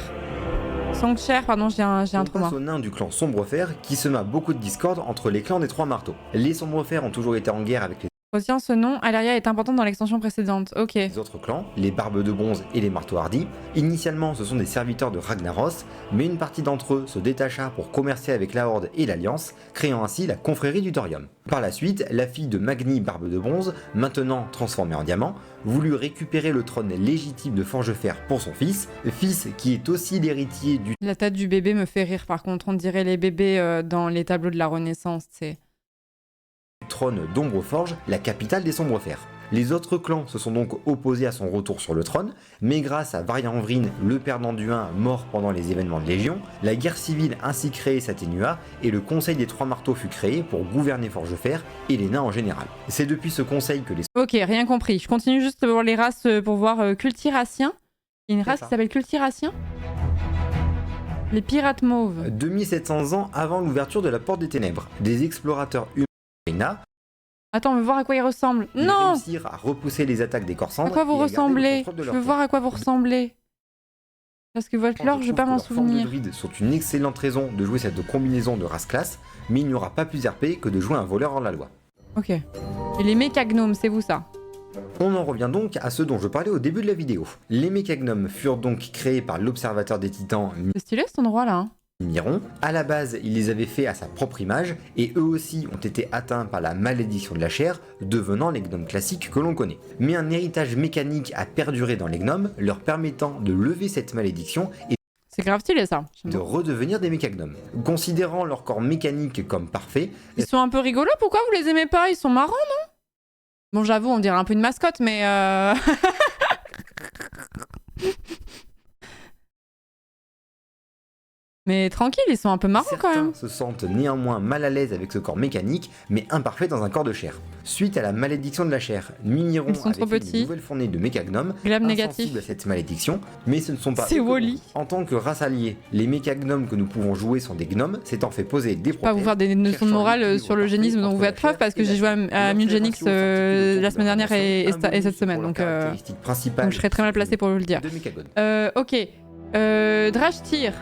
Sanctuaire, pardon, j'ai un On trauma. passe aux nains du clan Sombrefer qui sema beaucoup de discorde entre les clans des Trois Marteaux. Les Sombrefer ont toujours été en guerre avec Retiens ce nom, Aléria est importante dans l'extension précédente. Ok. les autres clans, les Barbes de Bronze et les Marteaux Hardis. Initialement, ce sont des serviteurs de Ragnaros, mais une partie d'entre eux se détacha pour commercer avec la Horde et l'Alliance, créant ainsi la confrérie du Thorium. Par la suite, la fille de Magni Barbe de Bronze, maintenant transformée en diamant, voulut récupérer le trône légitime de Forgefer pour son fils qui est aussi l'héritier du La tête du bébé me fait rire, par contre. On dirait les bébés dans les tableaux de la Renaissance, c'est. trône d'Ombreforge, la capitale des Sombrefer. Les autres clans se sont donc opposés à son retour sur le trône, mais grâce à Varian Vryn, le père d'Anduin, mort pendant les événements de Légion, la guerre civile ainsi créée s'atténua et le Conseil des Trois Marteaux fut créé pour gouverner Forgefer et les nains en général. C'est depuis ce conseil que les Ok, rien compris. Je continue juste pour les races, pour voir Cultiraciens. Il y a une race ça. qui s'appelle Cultiraciens. Les pirates mauves. 2700 ans avant l'ouverture de la Porte des Ténèbres, des explorateurs humains Attends, on veut voir à quoi ils ressemblent. ils Non! réussirent à repousser les attaques des corps À cendres quoi vous et à garder le ressemblez? contrôle de Je leur veux terre. voir à quoi vous ressemblez. Parce que votre lore, je vais pas m'en Leurs formes de souvenir. druides sont une excellente raison de jouer cette combinaison de race classe, mais il n'y aura pas plus RP que de jouer un voleur hors la loi. Ok. Et les mécagnomes, c'est vous ça? On en revient donc à ce dont je parlais au début de la vidéo. Les mécagnomes furent donc créés par l'observateur des titans C'est stylé cet endroit là. Hein. Miron. À la base, il les avait fait à sa propre image, et eux aussi ont été atteints par la malédiction de la chair, devenant les gnomes classiques que l'on connaît. Mais un héritage mécanique a perduré dans les gnomes, leur permettant de lever cette malédiction et C'est grave stylé ça. de redevenir des mécagnomes. Considérant leur corps mécanique comme parfait, Ils sont un peu rigolos, pourquoi vous les aimez pas? Ils sont marrants, non? Bon, j'avoue, on dirait un peu une mascotte, mais Mais tranquille, ils sont un peu marrants quand certains même. se sentent néanmoins mal à l'aise avec ce corps mécanique, mais imparfait dans un corps de chair. Suite à la malédiction de la chair, Mimiron Ils sont avait trop fait petits. une nouvelle fournée de mécagnomes, Glaive insensibles négatif. à cette malédiction, mais ce ne sont pas C'est eux que l'on Wall-E. joue. En tant que race alliée, les mécagnomes que nous pouvons jouer sont des gnomes, s'étant fait poser des Pas vous prothèses, faire des leçons de cherchant morale l'équilibre sur le parfait génisme dont entre vous la êtes preuve chair parce que et la j'ai joué chair. à Leurs Mugenix traits raciaux s'articulent la autour semaine de leur dernière et nation, cette un semaine, bonus donc pour leur caractéristique principale je serais très mal placée pour vous le dire. de Mécagone. Ok. Drashtir.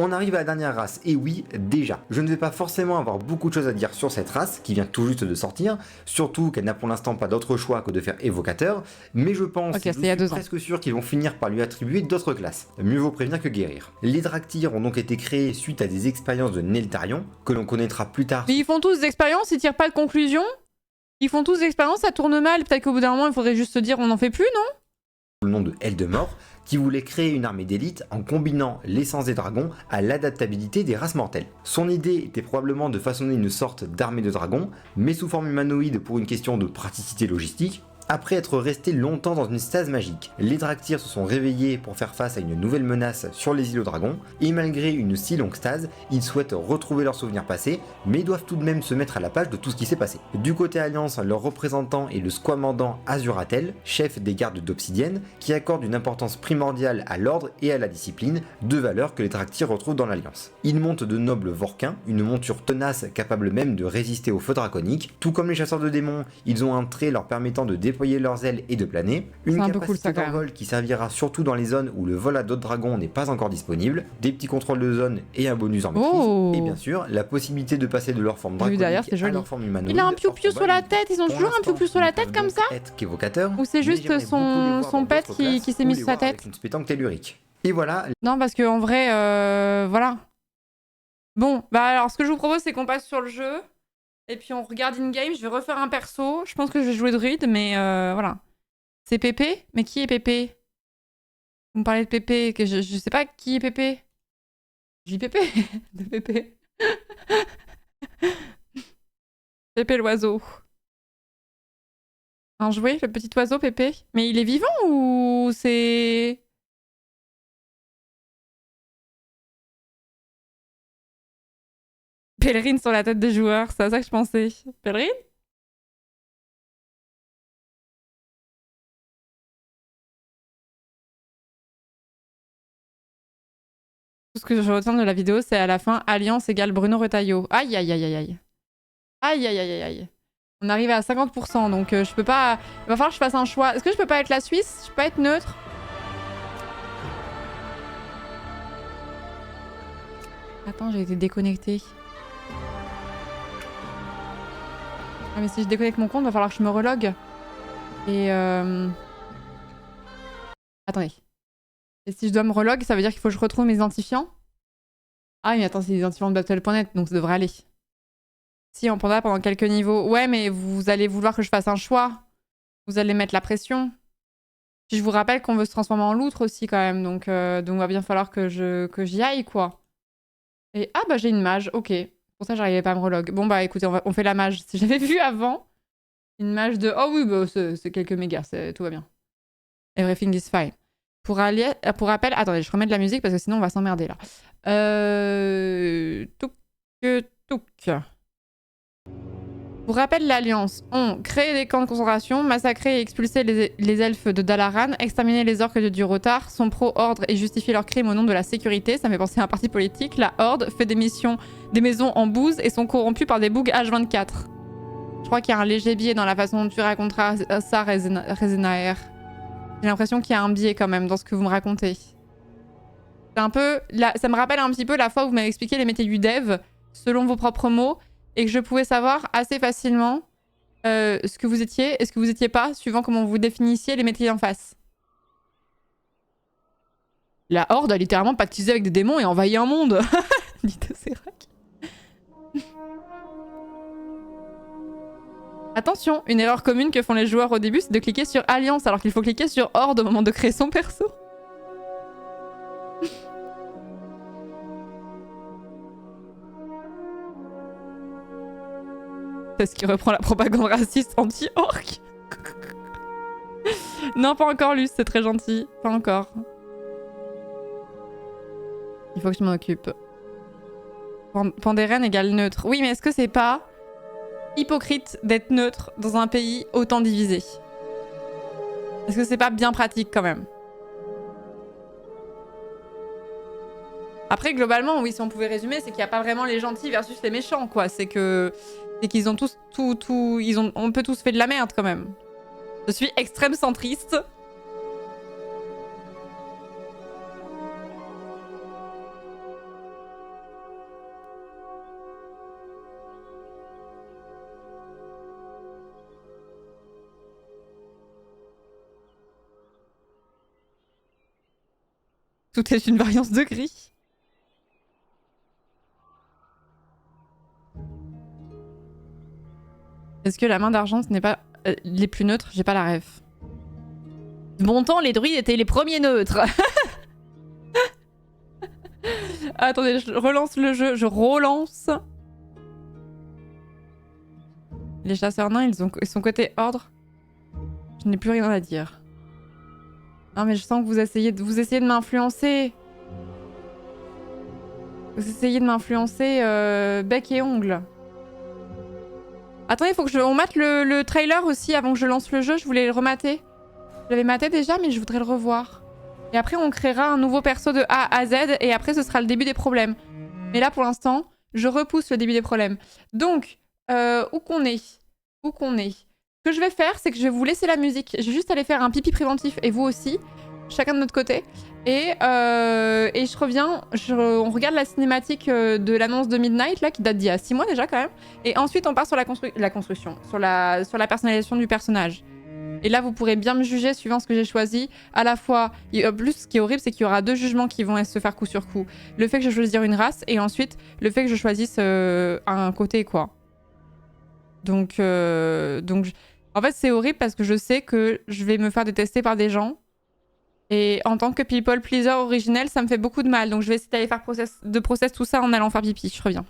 On arrive à la dernière race, et oui, déjà. Je ne vais pas forcément avoir beaucoup de choses à dire sur cette race, qui vient tout juste de sortir, surtout qu'elle n'a pour l'instant pas d'autre choix que de faire évocateur, mais je pense, Ok, je c'était il y a suis 2 ans. presque sûr qu'ils vont finir par lui attribuer d'autres classes. Mieux vaut prévenir que guérir. Les Draktyr ont donc été créés suite à des expériences de Neltarion, que l'on connaîtra plus tard Mais ils font tous des expériences, ils tirent pas de conclusion. Ils font tous des expériences, ça tourne mal. Peut-être qu'au bout d'un moment, il faudrait juste se dire on n'en fait plus, non? sous le nom de Eldemort, qui voulait créer une armée d'élite en combinant l'essence des dragons à l'adaptabilité des races mortelles. Son idée était probablement de façonner une sorte d'armée de dragons, mais sous forme humanoïde pour une question de praticité logistique. Après être restés longtemps dans une stase magique, les Draktyr se sont réveillés pour faire face à une nouvelle menace sur les îlots dragons, et malgré une si longue stase, ils souhaitent retrouver leurs souvenirs passés, mais doivent tout de même se mettre à la page de tout ce qui s'est passé. Du côté Alliance, leur représentant est le squamandant Azuratel, chef des gardes d'Obsidienne, qui accorde une importance primordiale à l'ordre et à la discipline, deux valeurs que les Draktyr retrouvent dans l'Alliance. Ils montent de nobles Vorquins, une monture tenace capable même de résister au feu draconique. Tout comme les chasseurs de démons, ils ont un trait leur permettant de déployer leurs ailes et de planer, une C'est un peu capacité cool, ça, quand même. d'envol qui servira surtout dans les zones où le vol à d'autres dragons n'est pas encore disponible, des petits contrôles de zone et un bonus en maîtrise, Oh. et bien sûr la possibilité de passer de leur forme Vu draconique derrière, c'est à joli. leur forme humanoïde. Il a un hors piou-piou combat sur la limité. tête, ils ont Pour toujours un l'instant, piou-piou sur la ils tête peuvent comme donc ça? être qu'évocateurs, Ou c'est mais juste j'aimerais beaucoup les voir son dans pet d'autres qui classes s'est ou mis les sur sa voir tête? avec une pétanque tellurique. Et voilà, Non, parce que en vrai, voilà. Bon, bah alors ce que je vous propose, c'est qu'on passe sur le jeu. Et puis on regarde in-game. Je vais refaire un perso. Je pense que je vais jouer druide, mais voilà. C'est Pépé? Mais qui est Pépé? Vous me parlez de Pépé, que je sais pas qui est Pépé. Je dis Pépé. De Pépé. Pépé l'oiseau. Un jouet, le petit oiseau Pépé. Mais il est vivant ou c'est... Pèlerine sur la tête des joueurs, c'est à ça que je pensais. Pèlerine? Tout ce que je retiens de la vidéo, c'est à la fin, Alliance égale Bruno Retailleau. Aïe, aïe, aïe, aïe, aïe. Aïe, aïe, aïe, aïe, aïe. On arrive à 50%, donc je peux pas... Il va falloir que je fasse un choix. Est-ce que je peux pas être la Suisse? Je peux pas être neutre? Attends, j'ai été déconnectée. Ah mais si je déconnecte mon compte, il va falloir que je me relogue. Et attendez. Et si je dois me relog, ça veut dire qu'il faut que je retrouve mes identifiants? Ah mais attends, c'est les identifiants de Battle.net, donc ça devrait aller. Si, on prendra pendant quelques niveaux. Ouais, mais vous allez vouloir que je fasse un choix. Vous allez mettre la pression. Puis je vous rappelle qu'on veut se transformer en loutre aussi quand même, donc va bien falloir que j'y aille, quoi. Et ah bah j'ai une mage, ok. Pour ça, j'arrivais pas à me relog. Bon bah écoutez, on fait la mage. Si j'avais vu avant, une mage de... Oh oui, bah c'est quelques mégas, tout va bien. Everything is fine. Pour rappel... Attendez, je remets de la musique parce que sinon on va s'emmerder là. Touk. Pour rappel, l'Alliance ont créé des camps de concentration, massacré et expulsé les elfes de Dalaran, exterminé les orques de Durotar, sont pro-ordre et justifient leurs crimes au nom de la sécurité. Ça me fait penser à un parti politique. La Horde fait des maisons en bouse et sont corrompus par des bougs H24. Je crois qu'il y a un léger biais dans la façon dont tu raconteras ça, Rezenaer. J'ai l'impression qu'il y a un biais quand même dans ce que vous me racontez. C'est un peu... Ça me rappelle un petit peu la fois où vous m'avez expliqué les métiers du dev, selon vos propres mots, et que je pouvais savoir assez facilement ce que vous étiez et ce que vous étiez pas, suivant comment vous définissiez les métiers en face. La Horde a littéralement pactisé avec des démons et envahi un monde. Dit Serac. Attention, une erreur commune que font les joueurs au début, c'est de cliquer sur Alliance alors qu'il faut cliquer sur Horde au moment de créer son perso. C'est ce qui reprend la propagande raciste anti-orc. Non, pas encore, Luce, c'est très gentil. Pas encore. Il faut que je m'en occupe. Pandéren égale neutre. Oui, mais est-ce que c'est pas hypocrite d'être neutre dans un pays autant divisé? Est-ce que c'est pas bien pratique quand même? Après, globalement, oui, si on pouvait résumer, c'est qu'il n'y a pas vraiment les gentils versus les méchants, quoi. C'est qu'ils ont tous on peut tous fait de la merde quand même. Je suis extrême centriste. Tout est une variance de gris. Est-ce que la main d'argent, ce n'est pas les plus neutres? J'ai pas la ref. Bon temps, les druides étaient les premiers neutres. Attendez, je relance le jeu. Je relance. Les chasseurs nains, ils sont côté ordre. Je n'ai plus rien à dire. Non mais je sens que vous essayez de m'influencer. Vous essayez de m'influencer bec et ongles. Attendez, il faut que on mate le trailer aussi avant que je lance le jeu. Je voulais le remater. Je l'avais maté déjà, mais je voudrais le revoir. Et après, on créera un nouveau perso de A à Z. Et après, ce sera le début des problèmes. Mais là, pour l'instant, je repousse le début des problèmes. Donc, où qu'on est. Ce que je vais faire, c'est que je vais vous laisser la musique. Je vais juste aller faire un pipi préventif. Et vous aussi. Chacun de notre côté. Et je reviens, on regarde la cinématique de l'annonce de Midnight, là, qui date d'il y a 6 mois déjà quand même. Et ensuite, on part sur la construction, sur la personnalisation du personnage. Et là, vous pourrez bien me juger suivant ce que j'ai choisi. À la fois, en plus, ce qui est horrible, c'est qu'il y aura 2 jugements qui vont se faire coup sur coup. Le fait que je choisisse une race et ensuite le fait que je choisisse un côté, quoi. Donc en fait, c'est horrible parce que je sais que je vais me faire détester par des gens. Et en tant que people pleaser originel, ça me fait beaucoup de mal. Donc je vais essayer d'aller faire process tout ça en allant faire pipi. Je reviens.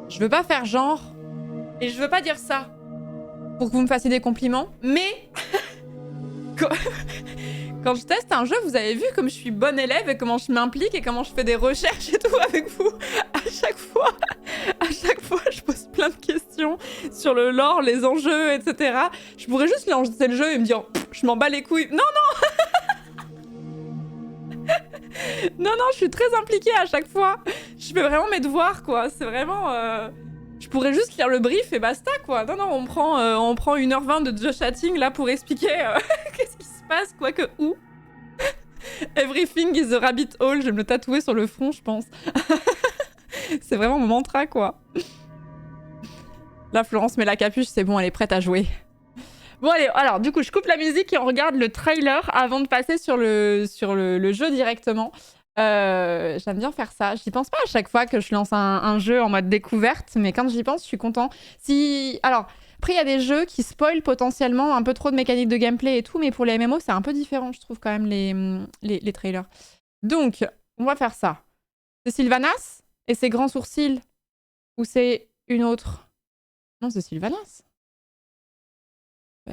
Je veux pas faire genre, et je veux pas dire ça pour que vous me fassiez des compliments, mais quand je teste un jeu, vous avez vu comme je suis bonne élève et comment je m'implique et comment je fais des recherches et tout avec vous. À chaque fois, je pose plein de questions sur le lore, les enjeux, etc. Je pourrais juste lancer le jeu et me dire, je m'en bats les couilles. Non, non, je suis très impliquée à chaque fois. Je fais vraiment mes devoirs, quoi. C'est vraiment... Je pourrais juste lire le brief et basta, quoi. Non, on prend 1h20 de just chatting, là, pour expliquer qu'est-ce qui se passe, quoique où. Everything is a rabbit hole. Je vais me le tatouer sur le front, je pense. C'est vraiment mon mantra, quoi. Là, Florence met la capuche, c'est bon, elle est prête à jouer. Bon, allez, alors, du coup, je coupe la musique et on regarde le trailer avant de passer sur le jeu directement. J'aime bien faire ça. J'y pense pas à chaque fois que je lance un jeu en mode découverte, mais quand j'y pense, je suis content. Alors, après, il y a des jeux qui spoilent potentiellement un peu trop de mécaniques de gameplay et tout, mais pour les MMO, c'est un peu différent, je trouve, quand même, les trailers. Donc, on va faire ça. C'est Sylvanas et ses grands sourcils, ou c'est une autre? Non, c'est Sylvanas.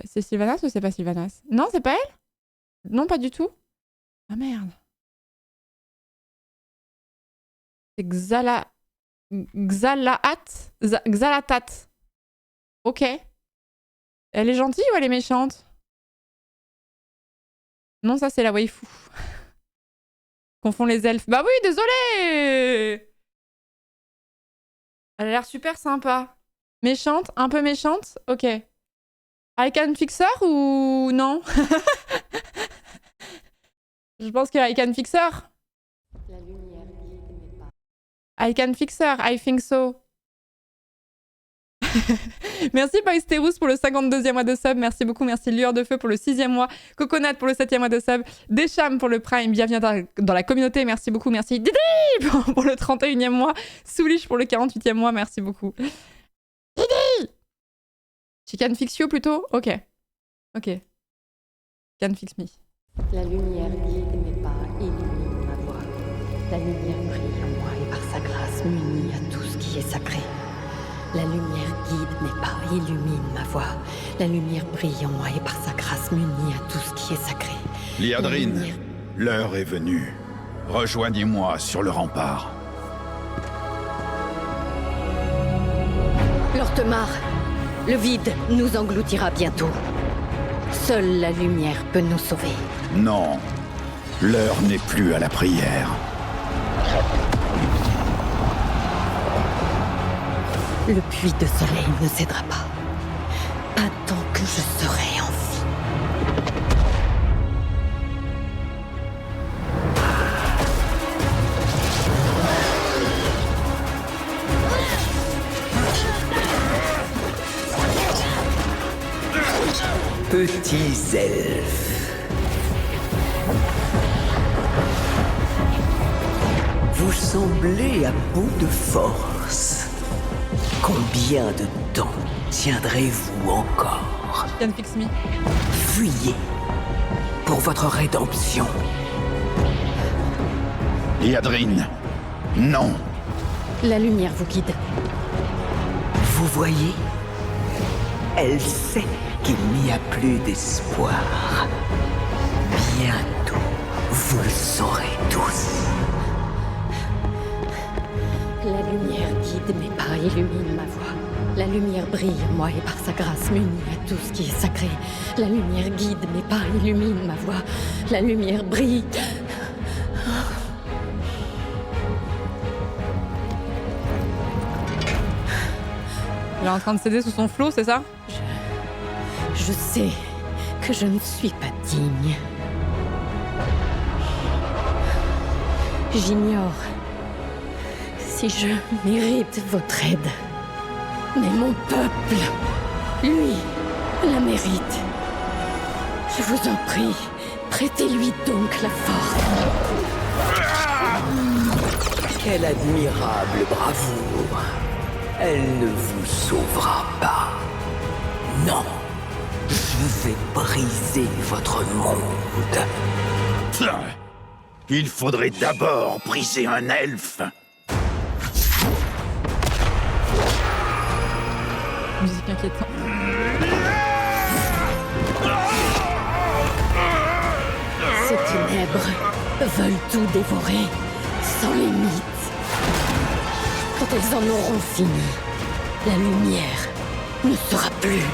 C'est Sylvanas ou c'est pas Sylvanas? Non, c'est pas elle? Non, pas du tout. Ah merde. C'est Xalatat. Ok. Elle est gentille ou elle est méchante? Non, ça c'est la waifu. Confond les elfes. Bah oui, désolé. Elle a l'air super sympa. Méchante? Un peu méchante? Ok. Icon Fixer ou non? Je pense qu'il y a Icon Fixer. La lumière guide mes pas. I can fix her, I think so. Merci Boysterus pour le 52e mois de sub. Merci beaucoup, merci Lueur de Feu pour le 6e mois. Coconut pour le 7e mois de sub. Descham pour le Prime, bienvenue dans la communauté. Merci beaucoup, merci Didi pour le 31e mois. Soulich pour le 48e mois, merci beaucoup. Didi Chicken Fix You plutôt? Ok. Can Fix Me. La lumière guide mes pas, illumine ma voie. La lumière brille en moi et par sa grâce m'unit à tout ce qui est sacré. La lumière guide mes pas, illumine ma voie. La lumière brille en moi et par sa grâce m'unit à tout ce qui est sacré. Liadrine, l'heure est venue. Rejoignez-moi sur le rempart. Lortemar, le vide nous engloutira bientôt. Seule la lumière peut nous sauver. Non. L'heure n'est plus à la prière. Le puits de soleil ne cédera pas. Pas tant que je serai en vie. Petits elfes. Vous semblez à bout de force. Combien de temps tiendrez-vous encore? Can fix me. Fuyez pour votre rédemption. Liadrine, non. La lumière vous guide. Vous voyez? Elle sait qu'il n'y a plus d'espoir. Bientôt, vous le saurez tous. La lumière guide mes pas, illumine ma voie. La lumière brille en moi et par sa grâce m'unit à tout ce qui est sacré. La lumière guide mes pas, illumine ma voie. La lumière brille. Elle est en train de céder sous son flot, c'est ça? Je sais que je ne suis pas digne. J'ignore si je mérite votre aide. Mais mon peuple, lui, la mérite. Je vous en prie, prêtez-lui donc la force. Quelle admirable bravoure. Elle ne vous sauvera pas. Non. Je vais briser votre monde. Il faudrait d'abord briser un elfe. Musique inquiétante. Ces ténèbres veulent tout dévorer, sans limite. Quand elles en auront fini, la lumière ne sera plus.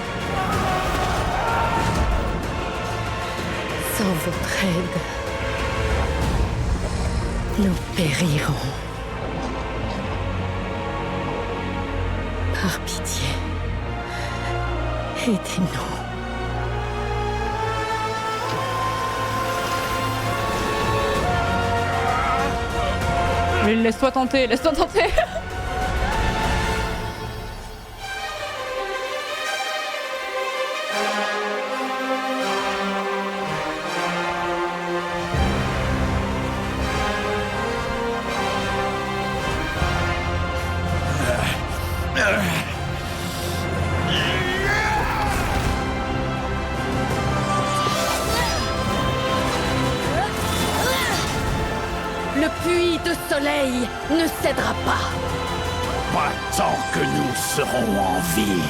Sans votre aide, nous périrons. Par pitié, aidez-nous. Mais laisse-toi tenter, laisse-toi tenter. Le puits de soleil ne cédera pas. Pas tant que nous serons en vie.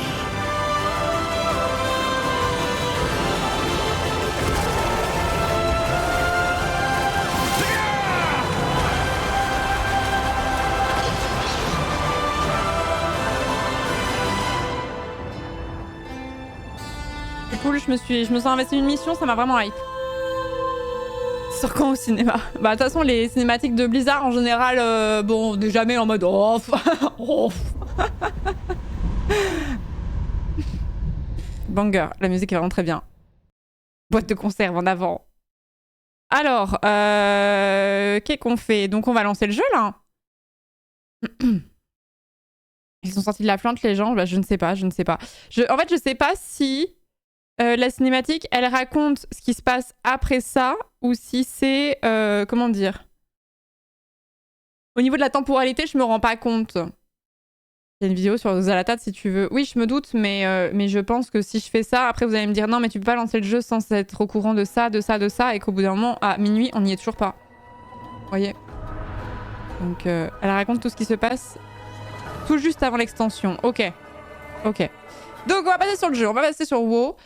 C'est cool, je me sens investi une mission, ça m'a vraiment hype. Sur quand au cinéma? Bah de toute façon les cinématiques de Blizzard en général, bon, on n'est jamais en mode oh, oh. Banger, la musique est vraiment très bien. Boîte de conserve en avant. Alors, qu'est-ce qu'on fait? Donc on va lancer le jeu là. Ils sont sortis de la plante les gens? Bah je ne sais pas, je ne sais pas. En fait je sais pas si la cinématique elle raconte ce qui se passe après ça ou si c'est comment dire, au niveau de la temporalité je me rends pas compte. Il y a une vidéo sur Zalatat si tu veux. Oui je me doute mais je pense que si je fais ça après vous allez me dire non mais tu peux pas lancer le jeu sans être au courant de ça, de ça, de ça et qu'au bout d'un moment à minuit on n'y est toujours pas. Vous voyez? Donc elle raconte tout ce qui se passe tout juste avant l'extension. Ok. Ok. Donc on va passer sur le jeu, on va passer sur WoW.